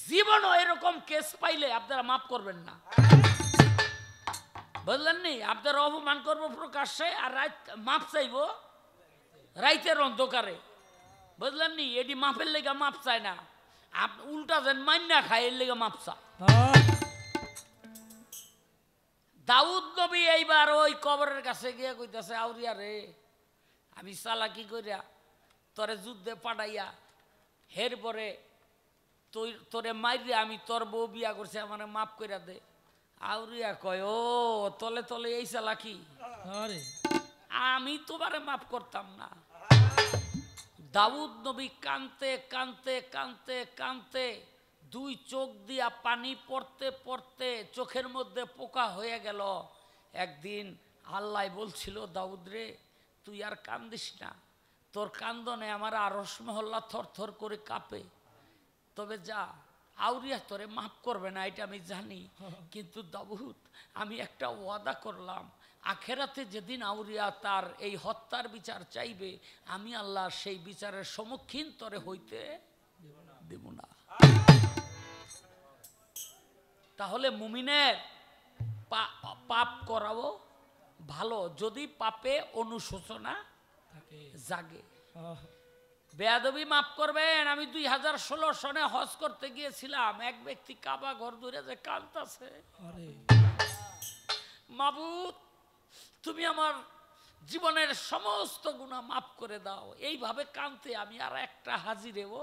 জীবনও এরকম কেস পাইলে আপনারা মাফ করবেন না, বুঝলেন নি? আপনারা অপমান করবো প্রকাশ্যে, আর রাত মাফ চাইব রাইতের অন্ধকারে, বুঝলেন নি? এটি মাফের লেগে মাফ চায় না, উল্টা যেন মান্না খায় এর লেগে মাফ চা। দাউদ নবী এইবার ওই কবরের কাছে গিয়ে কইতাছে, আউরিয়া রে, আমি চালাকি কইরা তোরে যুদ্ধে পাঠাইয়া হের পরে তোরে মাইরে আমি তোর বউ বিয়া করছি, আমার মাফ কইরা দে। আউরিয়া কয়, ও তলে তলে এই চালাকি, আমি তোমারে মাফ করতাম না। দাউদ নবী কানতে কানতে কানতে কানতে দুই চোখ দিয়া পানি পড়তে পড়তে চোখের মধ্যে পোকা হয়ে গেল। একদিন আল্লাহ বলছিল, দাউদ রে তুই আর কান্দিস না, তোর কান্দনে আমার আরশ মহল্লা থর থর করে কাঁপে, তবে যা, আউরিয়া তোরে মাফ করবে না এটা আমি জানি, কিন্তু দাউদ আমি একটা ওয়াদা করলাম, আখেরাতে যেদিন আউরিয়া তার এই হত্যার বিচার চাইবে, আমি আল্লাহ সেই বিচারের সম্মুখীন তোরে হইতে দেব না। তাহলে মুমিনের পাপ করাও ভালো, যদি পাপে অনুশোচনা জাগে। বেয়াদবি মাফ করবেন। আমি 2016 সনে হজ করতে গিয়েছিলাম, এক ব্যক্তি কাবা ঘর ধরে যে কাঁদতাছে, মাবুদ তুমি আমার জীবনের সমস্ত গুনাহ মাফ করে দাও, এইভাবে কাঁদতে আমি আর একটা হাজিরেও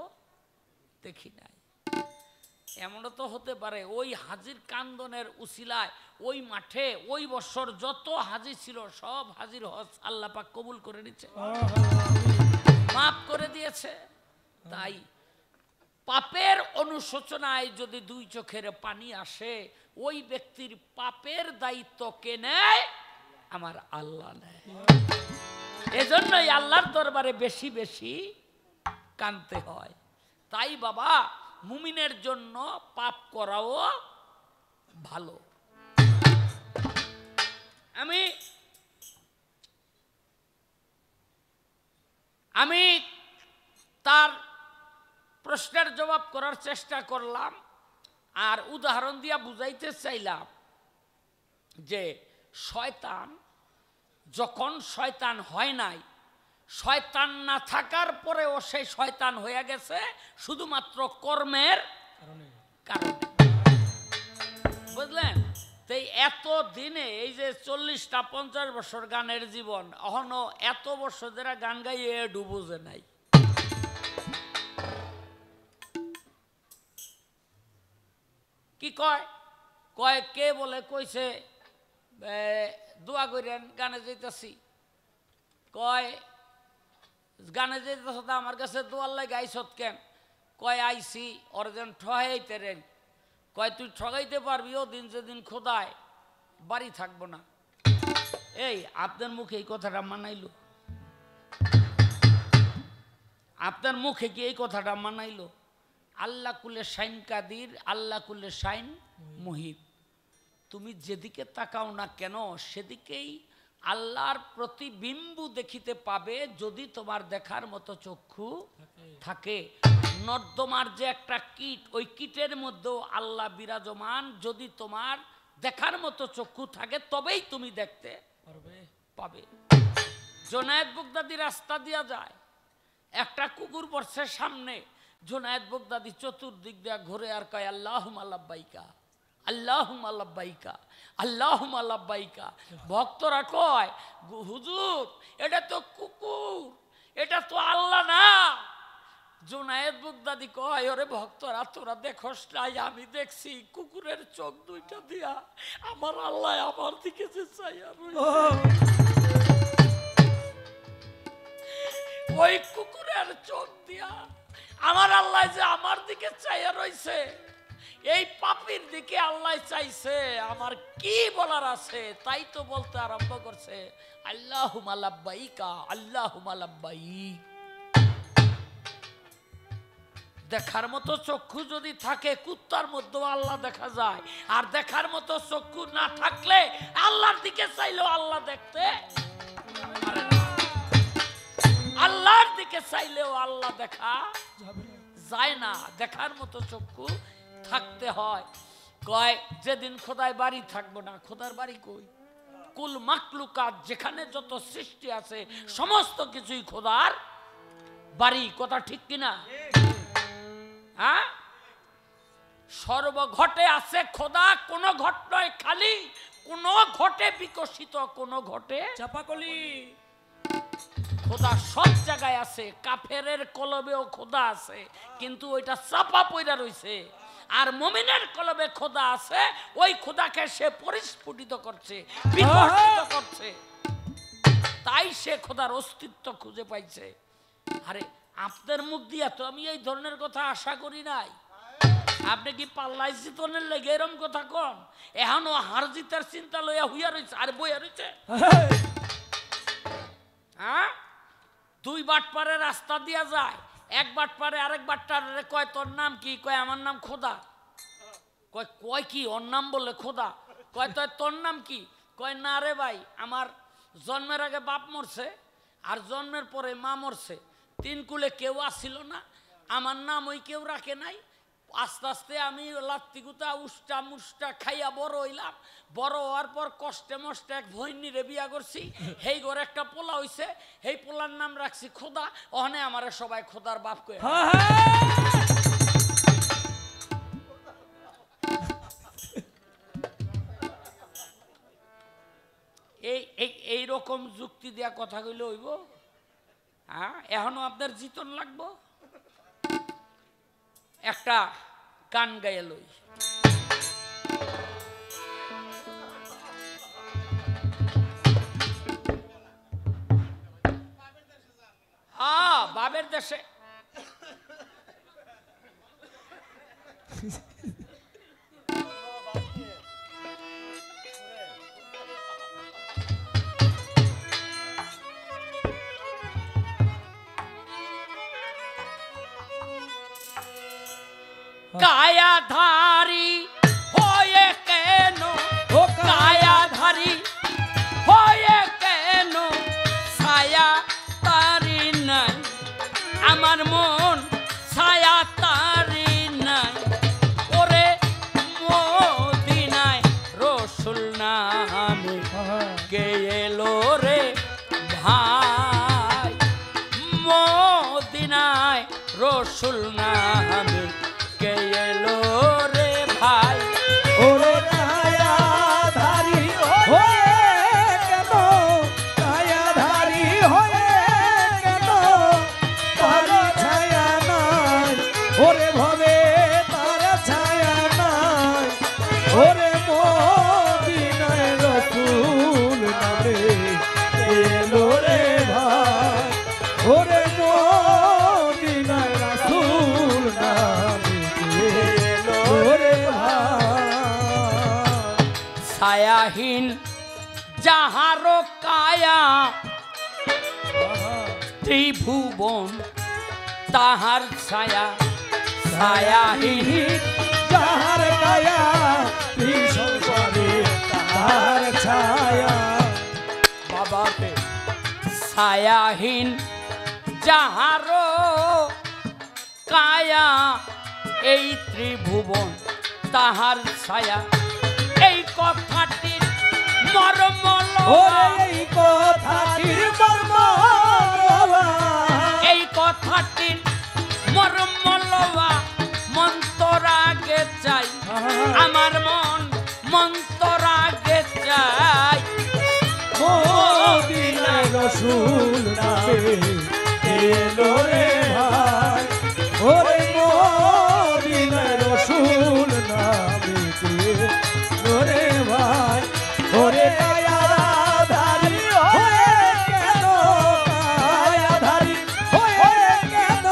দেখি নাই। এমনও তো হতে পারে ওই হাজির কান্দনের উসিলায় ওই মাঠে ওই বছর যত হাজি ছিল সব হাজির হজ আল্লাহ পাক কবুল করে নিচ্ছে, মাফ করে দিয়েছে। তাই পাপের অনুশোচনায় যদি দুই চোখের পানি আসে, ওই ব্যক্তির পাপের দায়িত্ব কে নেয়? আমার আল্লাহ নেয়। এজন্যই আল্লাহর দরবারে বেশি বেশি কাঁদতে হয়। তাই বাবা, মুমিনের জন্য পাপ করাও ভালো। আমি তার প্রশ্নের জবাব করার চেষ্টা করলাম, আর উদাহরণ দিয়া বুঝাইতে চাইলাম যে শয়তান যখন শয়তান হয় নাই, শয়তান না থাকার পরেও সেই শয়তান হয়ে গেছে শুধুমাত্র কর্মের কারণে, বুঝলেন? তাই এত দিনে এই যে 40টা 50 বছর গানের জীবন, এখনো এত বছর যারা গান গাইয়ে ডুবুজে নাই। কি কয় কয় কে বলে কইছে দোয়া করেন গানে যেতেছি, কয় গানে যেতেছ তো আমার কাছে দোয়ার লাগে আইসত কেন? কয় আইসি ওর যেন ঠগাইতে রেন। কয় তুই ঠগাইতে পারবি ও দিন যেদিন খোদায় বাড়ি থাকবো না। এই আপনার মুখে এই কথাটা মানাইলো? আপনার মুখে কি এই কথাটা মানাইলো? আল্লাহ কুলে শাইন কাদির, আল্লাহ কুলে শাইন মুহিত। তুমি যেদিকে তাকাও না কেন সেদিকেই আল্লাহর প্রতিবিম্ব দেখিতে পাবে, যদি তোমার দেখার মতো চক্ষু থাকে। নর্দমার যে একটা কীট, ওই কীটের মধ্যেও আল্লাহ বিরাজমান। যদি তোমার দেখার মতো চক্ষু থাকে তবেই তুমি দেখতে পাবে। জোনায়েদ বাগদাদি রাস্তা দিয়া যায়, একটা কুকুর পড়ছে সামনে, জুনায়েদ বাগদাদি চতুর্দিক দিয়ে ঘুরে আর কয় আল্লাহুম্মা লাব্বাইকা, আল্লাহুম্মা লাব্বাইকা, আল্লাহুম্মা লাব্বাইকা। ভক্তরা কয় হুজুর এটা তো কুকুর, এটা তো আল্লাহ না। জুনায়েদ বাগদাদি কয় ওরে ভক্তরা তোরা দেখোস নাই, আমি দেখছি কুকুরের চোখ দুইটা দিয়া আমার আল্লাহ আমার দিকে যে চাইয়া রইছে। ওই কুকুরের চোখ দিয়া আমার আল্লাহ যে আমার দিকে চাইয়া রইছে, এই পাপীর দিকে আল্লাহ চাইছে, আমার কি বলার আছে? তাই তো বলতে আরম্ভ করছে আল্লাহুম্মা লাব্বাইকা, আল্লাহুম্মা লাব্বাইক। দেখার মতো চক্ষু যদি থাকে কুত্তার মধ্যে আল্লাহ দেখা যায়, আর দেখার মতো চক্ষু না থাকলে আল্লাহর দিকে চাইলেও আল্লাহ দেখতে পারে না। আল্লাহর দিকে চাইলেও আল্লাহ দেখা যায় না, দেখার মতো চক্ষু থাকতে হয়। কয় যেদিন খোদায় বাড়ি থাকবো না, খোদার বাড়ি কই? কুল মাকলুকাত, যেখানে যত সৃষ্টি আছে সমস্ত কিছুই খোদার বাড়ি। কথা ঠিক কিনা? হ্যাঁ, সর্বঘটে আছে খোদা, কোন ঘট নয় খালি, কোন ঘটে বিকশিত, কোন ঘটে চাপাকলি। খোদা সব জায়গায় আছে। কাফেরের কলবেও খোদা আছে, কিন্তু ওইটা চাপা পইরা রইছে। আর মুমিনের কলবে খোদা আছে, ওই খোদাকে সে পরিস্ফুটিত করছে, বিকশিত করছে, তাই সে খোদার অস্তিত্ব খুঁজে পাইছে। আরে আপনার মুখ দিয়া তো আমি এই ধরনের কথা আশা করি নাই। আপনি কি পাল্লাই জিতনের লেগে এরম কথা কন? এখনো হার জিতার চিন্তা লইয়া হইয়া রয়েছে, আর বইয়া রয়েছে। হ্যাঁ, দুই বাটপারে রাস্তা দিয়া যায়, এক বাটপারে আরেক বাটপারে কয় তোর নাম কি? কয় আমার নাম খোদা। কয় কয় কি ওর নাম বলে খোদা? কয় তোর নাম কি? কয় না রে ভাই, আমার জন্মের আগে বাপ মরছে আর জন্মের পরে মা মরছে, তিন কুলে কেউ আসছিল না, আমার নাম ওই কেউ রাখে নাই। আস্তে আস্তে আমি লাত্তিগুতা উষ্টা মুষ্টা খাইয়া বড় হইলাম। বড় হওয়ার পর কষ্টে মষ্টে এক ভৈনীরে বিয়া করছি, সেই ঘরে একটা পোলা হইছে, সেই পোলার নাম রাখছি খোদা। ওখানে আমারে সবাই খোদার বাপ কয়ে। এই রকম যুক্তি দেয়া কথা কইলে হইব? হ্যাঁ, এখনো আপনার জিতন লাগবো। একটা গান গাইয়া লই। বাবের দেশে কায়াধারী হয়ে কেন, ও কায়াধারী হয়ে কেন ছায়া তারি নাই, আমার মন ছায়া তারি নাই। ওরে মদিনায় রসুল নামে কে এলো রে ভাই, মদিনায় রসুল নামে কে এলো রে ভাই। ওরে কায়াধারী হয়ে কেন, কায়াধারী হয়ে কেন তার ছায়া নাই, ওরে ভবে তার ছায়া নাই। ওরে মদিনায় রসুল নামে এলো রে ভাই, ওরে মদিনায় রসুল নামে এলো রে ভাই। ছায়াহীন যাহারো কায়া ত্রিভুবন তাহার ছায়া, ছায়াহীন যাহার কায়া সংসারে তাহার ছায়া। বাবাকে ছায়াহীন যাহারো কায়া এই ত্রিভুবন তাহার ছায়া। এই কথাটির মর্ম ওরে এই কথাটির মর্ম, এই কথা আমার মন মন্তরাগে চাই মদিনায় রসুল নামে এলো রে ভাই ওরে মদিনায় রসুল নামে এলো রে ভাই ওরে কায়াধারী হয়ে কেন কায়াধারী হয়ে কেন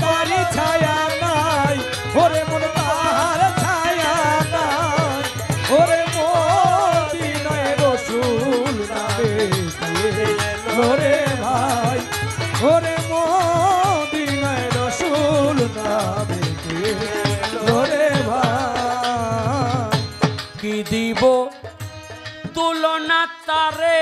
তারি ছায়া নাই ওরে মন তাহার ছায়া নাই ওরে মদিনায় রসুল নামে এলো রে ভাই ওরে মদিনায় রসুল নামে এলো রে ভাই কি দিব তুলনা তারে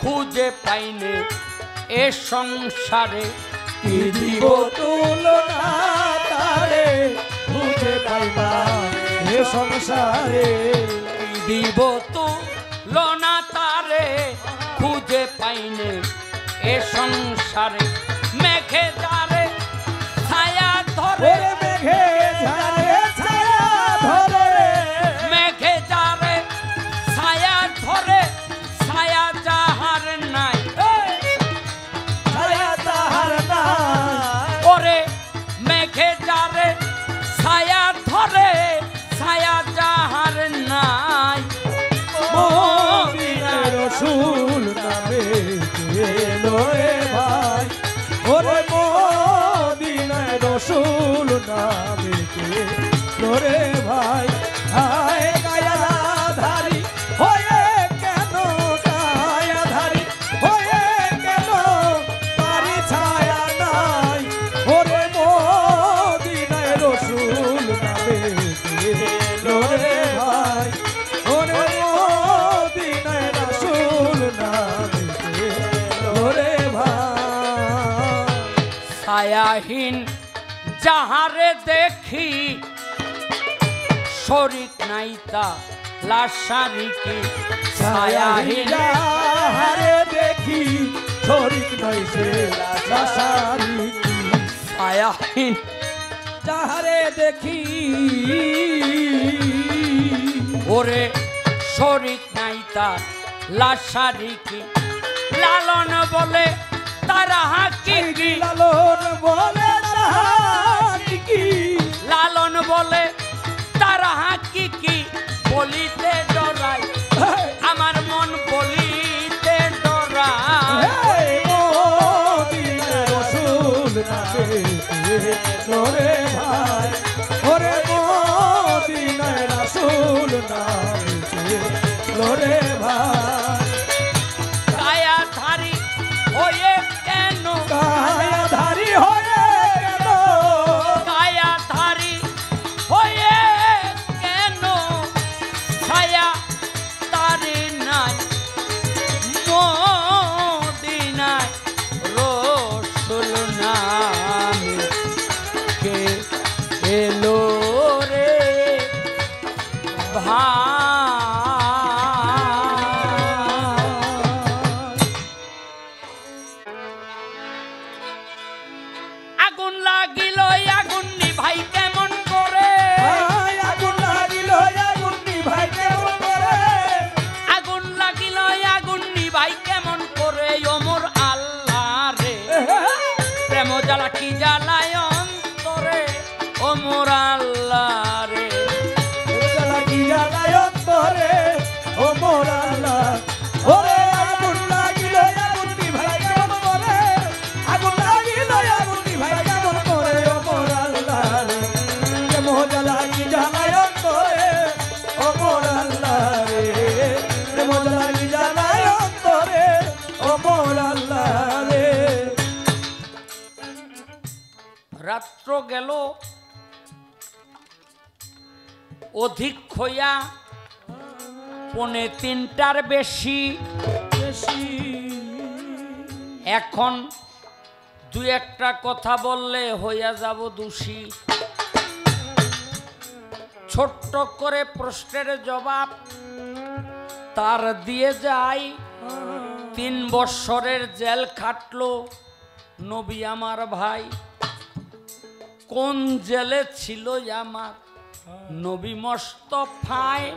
খুঁজে পাইনে এ সংসারে কি দিব তুলনা তারে খুঁজে পাইবা এ সংসারে কি দিব তুলনা তারে খুঁজে পাইনে এ সংসারে মেঘে যারে ছায়া ধরে ওরে মেঘে ঝারে ছায়া ধরে মেঘে যারে ছায়া ধরে ছায়া যাহার নাই ছায়া তাহার নাই ওরে মেঘে যারে ছায়া ধরে ছায়া যাহার নাই মদিনায় রসুল নামে এলো রে ভাই ওরে মদিনায় রসুল নামে এলো রে ভাই হায় কায়াধারী হয়ে কেন কায়াধারী হয়ে কেন তারি ছায়া নাই ওরে মদিনায় রসুল নামে এলো রে ভাই ওরে মদিনায় রসুল নামে এলো রে ভাই ছায়াহীন যাহারে দেখি শরিক নাইতা লাশারিকি ছায়াহীন হারে দেখি শরিক নয় সে লাশারি ছায়াহীন যাহারে দেখি ওরে শরিক নাইতা লাশারিকি লালন বলে তারা হাকিকি লালন বলে তাহারি কি লালন বলে তারা হাকিকি বলিতে ডরাই আমার মন বলিতে ডরাই এই মদিনায় রসুল নামে এলো রে ভাই ওরে মদিনায় রসুল নামে এলো রে ভাই কায়াধারী হয়ে কেন কায়াধারী হয়ে কেন কায়াধারী হয়ে কেন ছায়া তারি নাই মদিনায় রসুল নামে কে এলো রে ভাই আগুন লাগিল আগুন নিভাই কেমন করে আগুন লাগিল আগুন নিভাই কেমন করে আগুন লাগিল আগুন নিভাই কেমন করে ওমর আল্লাহ রে প্রেম জ্বালা কি জ্বালায় অন্তরে ওমর আল্লাহ রে লাগিয়া লায়ন্তরে ও মোর আল্লাহ ওরে আগুন লাগিল আগুন নিভাই কেমন করে আগুন লাগিল আগুন নিভাই কেমন করে ও মোর আল্লাহ রে মোজা লাগি জ্বালায়ন্তরে ও মোর আল্লাহ রে মোজা লাগি জ্বালায়ন্তরে ও মোর আল্লাহ রে রাত্র গেল অধিক হইয়া 2:45 বেশি এখন দুই একটা কথা বললে হইয়া যাব দোষী ছোট্ট করে প্রশ্নের জবাব তার দিয়ে যাই 3 বৎসরের জেল খাটলো নবী আমার ভাই। কোন জেলে ছিল আমার নবী মোস্তফায়,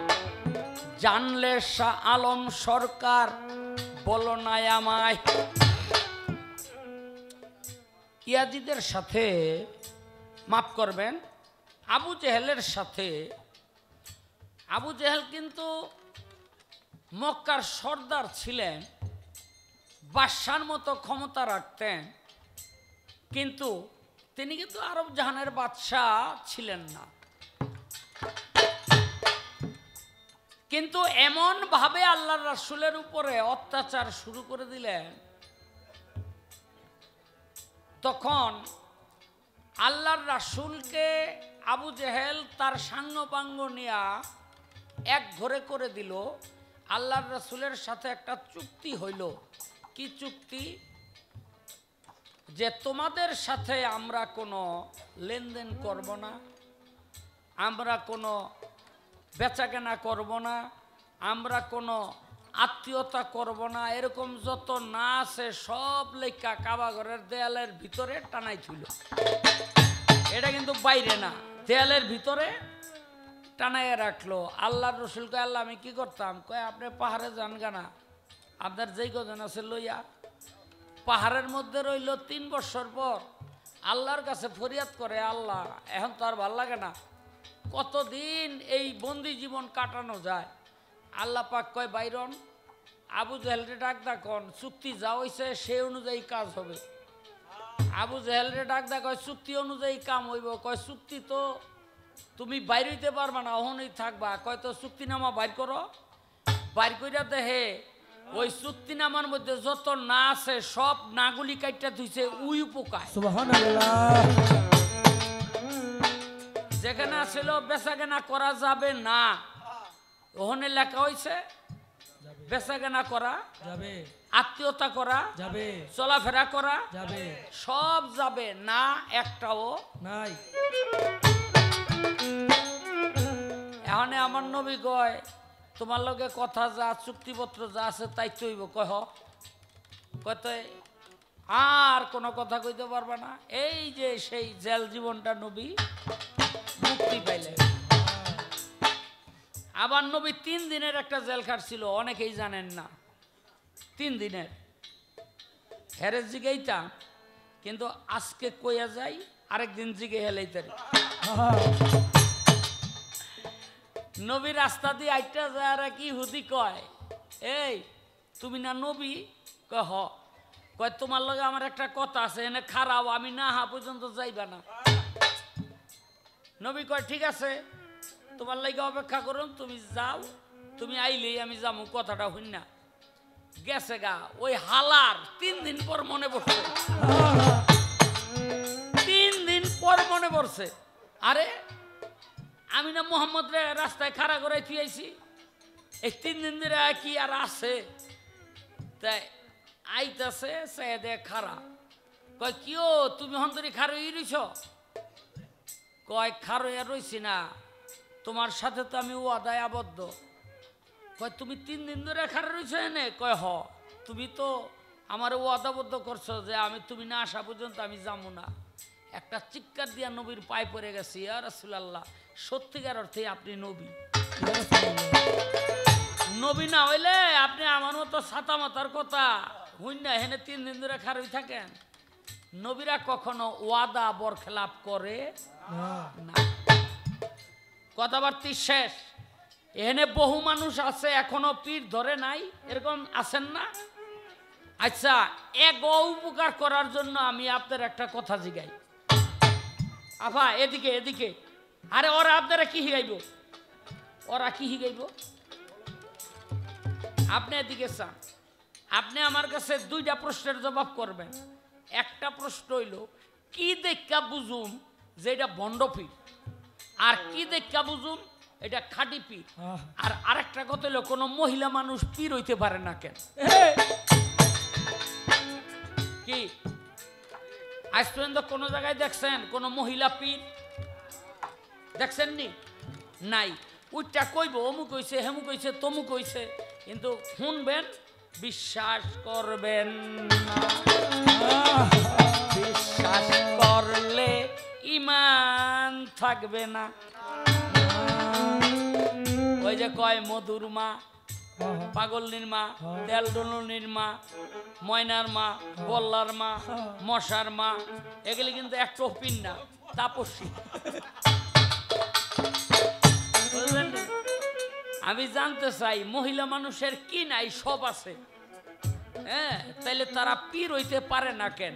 জানলে শাহ আলম সরকার বলো না আমায়। ইয়াজিদের সাথে, মাফ করবেন, আবু জেহেলের সাথে, আবু জেহেল কিন্তু মক্কার সর্দার ছিলেন, বাদশার মতো ক্ষমতা রাখতেন, কিন্তু তিনি কিন্তু আরব জাহানের বাদশাহ ছিলেন না। কিন্তু এমন ভাবে আল্লাহর রাসূলের উপরে অত্যাচার শুরু করে দিলেন, তখন আল্লাহর রাসূলকে আবু জেহেল তার সাঙ্গপাঙ্গ নিয়া এক ঘরে করে দিল। আল্লাহর রাসূলের সাথে একটা চুক্তি হইল। কি চুক্তি? যে তোমাদের সাথে আমরা কোনো লেনদেন করব না, আমরা কোনো বেচাকেনা করব না, আমরা কোনো আত্মীয়তা করব না, এরকম যত না আছে সব লেখা কাবাঘরের দেয়ালের ভিতরে টানাই ছিল। এটা কিন্তু বাইরে না, দেয়ালের ভিতরে টানাইয়া রাখলো। আল্লাহর রসুল কয়, আল্লাহ আমি কি করতাম? কয় আপনি পাহাড়ে যান গানা, আপনার যেই কজন আছে লইয়া। পাহাড়ের মধ্যে রইল 3 বছর পর আল্লাহর কাছে ফরিয়াদ করে, আল্লাহ এখন তো আর ভাল লাগে না, কতদিন এই বন্দি জীবন কাটানো যায়? আল্লাহ পাক কয়, বাইরন আবু জেহেলরে ডাক দেখুন, চুক্তি যা হইছে সেই অনুযায়ী কাজ হবে। আবু জেহেলরে ডাক দেখ, চুক্তি অনুযায়ী কাম হইব। কয় চুক্তি তো তুমি বাইর হইতে পারবা না, ওখানেই থাকবা। কয় তো চুক্তিনামা বাইর করো। বাইর কইরা দেহে ওই চুক্তিনামার মধ্যে যত না আছে সব নাগুলি কাইটা ধুইছে উই পোকায়। সুবহানাল্লাহ। যেখানে ছিল বেচাকেনা করা যাবে না, ওখানে লেখা হইছে বেচাকেনা করা যাবে, আত্মীয়তা করা যাবে, চলাফেরা করা যাবে, সব যাবে না, একটাও নাই। এখন আমার নবী কয়, তোমার লগে কথা যা চুক্তিপত্র যা আছে তাই চইব। কয় হ। কয় তো আর কোনো কথা কইতে পারবা না। এই যে সেই জেল জীবনটা নবী মুক্তি পাইলেন। আবার নবী 3 দিনের একটা জেল খাটছিল, অনেকেই জানেন না। 3 দিনের হেরে জিগেইতাম, কিন্তু আজকে কইয়া যাই, আরেকদিন জিগে হেলাইতারি। নবী রাস্তা দিয়ে আইটা যায়, আর কি হুদি কয়, এই তুমি না নবী? কয় হ। কয় তোমার লগে আমার একটা কথা আছে, এনে খারাপ, আমি না হা পর্যন্ত যাইবা না। নবী কয় ঠিক আছে, তোমার লাগে অপেক্ষা করুন, তুমি যাও, তুমি আইলেই আমি যাবো, কথাটা হইন না। গেছে গা। ওই হালার 3 দিন পর মনে পড়ছে, 3 দিন পর মনে পড়ছে, আরে আমি না মোহাম্মদ রে রাস্তায় খাড়া করে থুয়েছি, এই 3 দিন ধরে কি আর আছে? তাই আইতাছে, সে দে খাড়া। কয় কিও তুমি হন্তরি খারো রইছ? কয় খারো রইছি না, তোমার সাথে তো আমি ওয়াদায় আবদ্ধ। কয় তুমি 3 দিন ধরে খাড়া রইছ এনে? কয় হ। তুমি তো আমার ওয়াদাবদ্ধ করছো যে আমি তুমি না আসা পর্যন্ত আমি যাবো না। একটা চিৎকার দিয়া নবীর পায়ে পড়ে গেছি, ইয়া রাসূলুল্লাহ, সত্যিকার অর্থে আপনি নবী। নবী না হইলে আপনি আমার মতো ছাতা মাতার কথা হইন না, হেনে 3 দিন ধরে খারই থাকেন। নবীরা কখনো ওয়াদা বরখেলাপ করে না। কথাবার্তি শেষ। এখানে বহু মানুষ আছে এখনো পীর ধরে নাই, এরকম আছেন না? আচ্ছা, এক উপকার করার জন্য আমি আপনার একটা কথা জিগাই। আফা এদিকে এদিকে, আরে ওরা আপনারা কি শিখাইব? ওরা কি শিখাইব? আপনি এদিকে চান, আপনি আমার কাছে 2টা প্রশ্নের জবাব করবেন। একটা প্রশ্ন হইল, কি দেখা বুঝুম যে এটা ভণ্ড পীর, আর কি দেখা বুঝুম এটা খাঁটি পীর। আর আরেকটা কথা হইল, কোনো মহিলা মানুষ পীর হইতে পারে না কেন? কি আজ পর্যন্ত কোনো জায়গায় দেখছেন কোনো মহিলা পীর? দেখছেন নি? নাই। ওইটা কইব অমুক হইছে, হেমুক হইছে, তমুক হইছে, কিন্তু শুনবেন বিশ্বাস করবেন না, বিশ্বাস করলে ইমান থাকবে না। ওই যে কয় মধুর মা, পাগলনির মা, তেলডলনির মা, ময়নার মা, বল্লার মা, মশার মা, এগুলি কিন্তু এক টপিন না, তাপসী। আমি জানতে চাই মহিলা মানুষের কি নাই, সব আছে। হ্যাঁ, তাইলে তারা পীর হইতে পারে না কেন?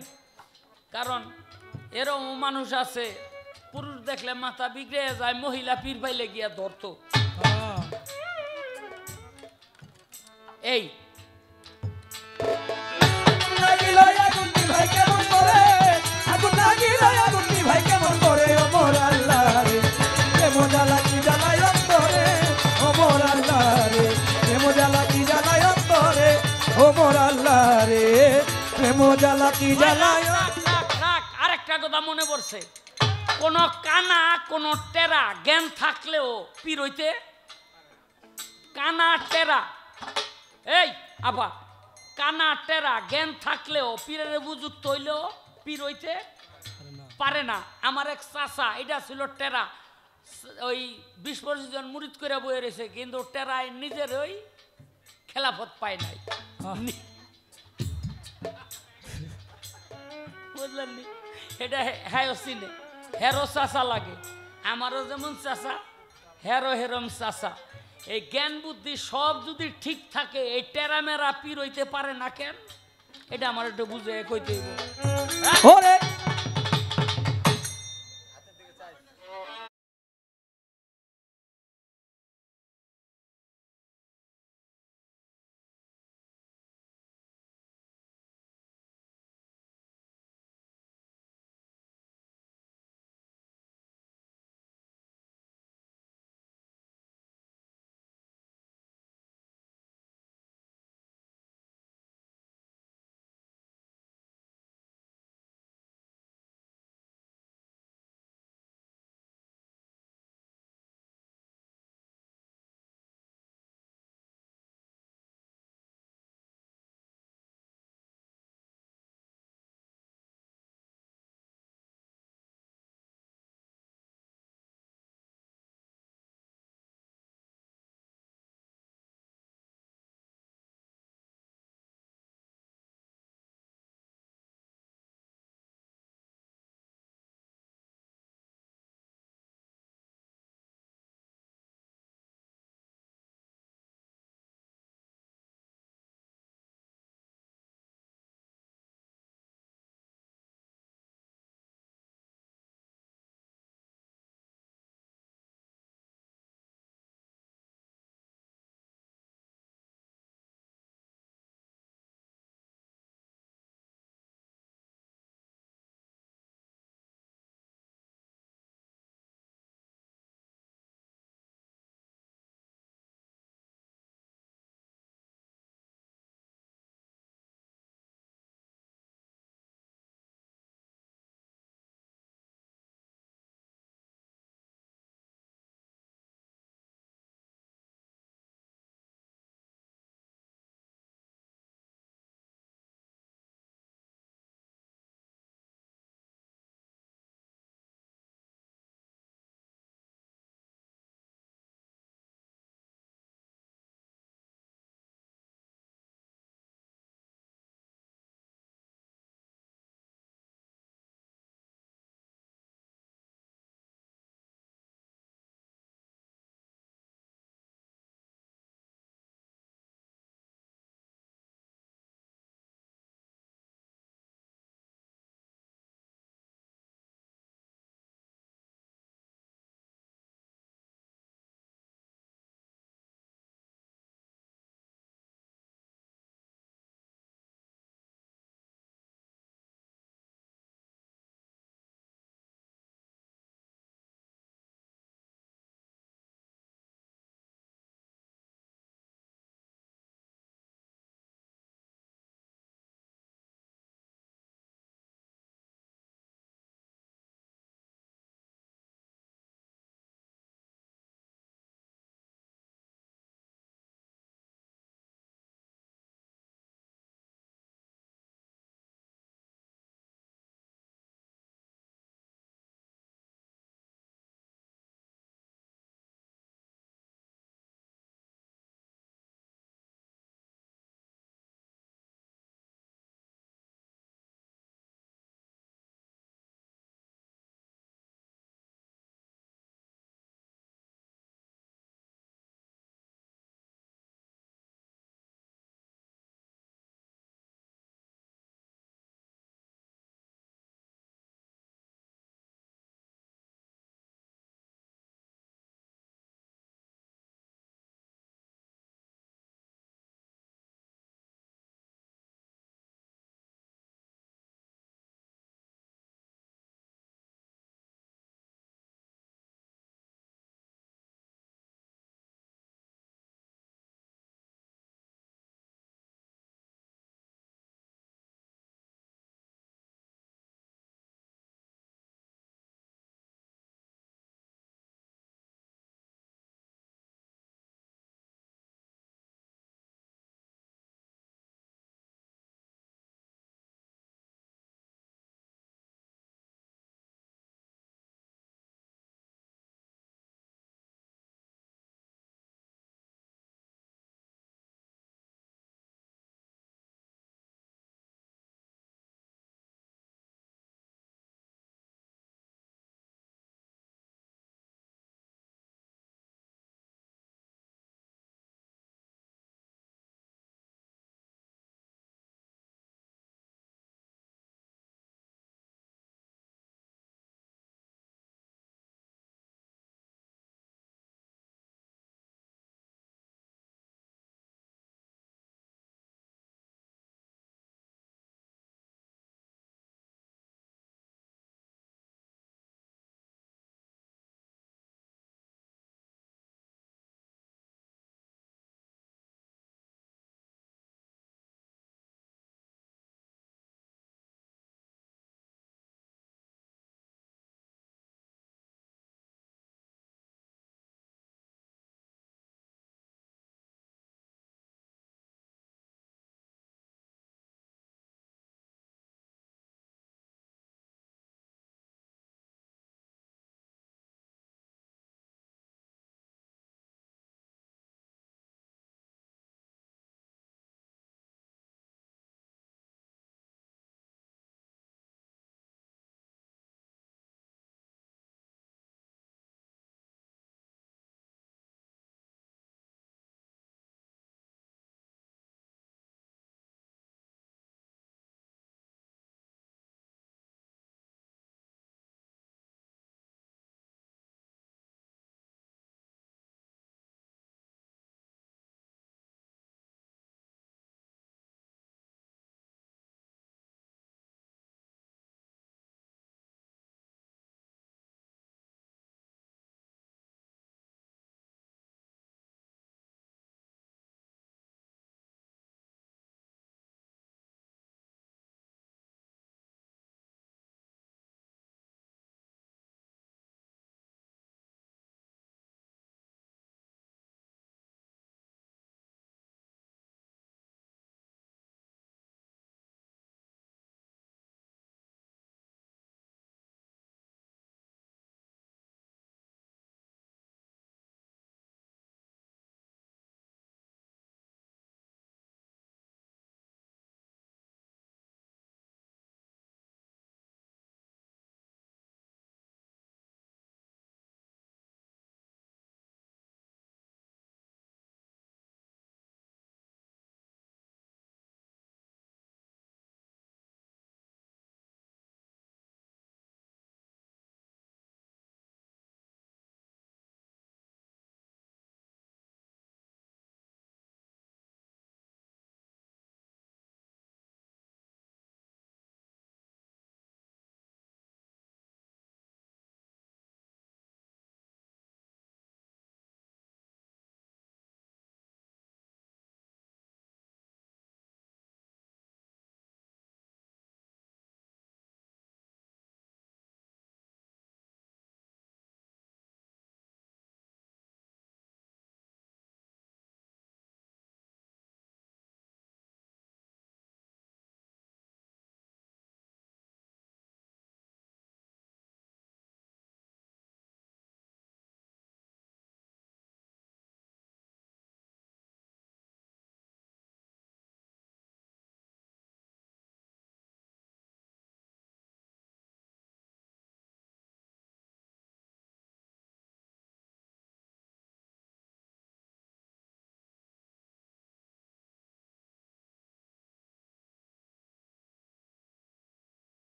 কারণ এরকম মানুষ আছে পুরুষ দেখলে মাথা বিগড়ে যায়, মহিলা পীর পাইলে গিয়া ধরতো। এই আরেকটা কথা মনে পড়ছে, কোন কানা কোন টেরা জ্ঞান থাকলেও পীর হইতে, কানা টেরা, এই আবার কানা টেরা জ্ঞান থাকলেও পীরের উপযুক্ত হইলেও পীর হইতে পারে না। আমার এক চাচা, এটা ছিল টেরা, ওই 20-25 জন মুরিদ করে বয়ে রয়েছে, কিন্তু টেরায় নিজের ওই খেলাফত পায় নাই। বুঝলেন? এটা হ্যাঁ চিনে, হেরো চাচা লাগে, আমারও যেমন চাচা, হেরো হেরম চাচা। এই জ্ঞান বুদ্ধি সব যদি ঠিক থাকে, এই টেরা মেরা পীর হইতে পারে না কেন? এটা আমার একটু বুঝে কইতে হইব।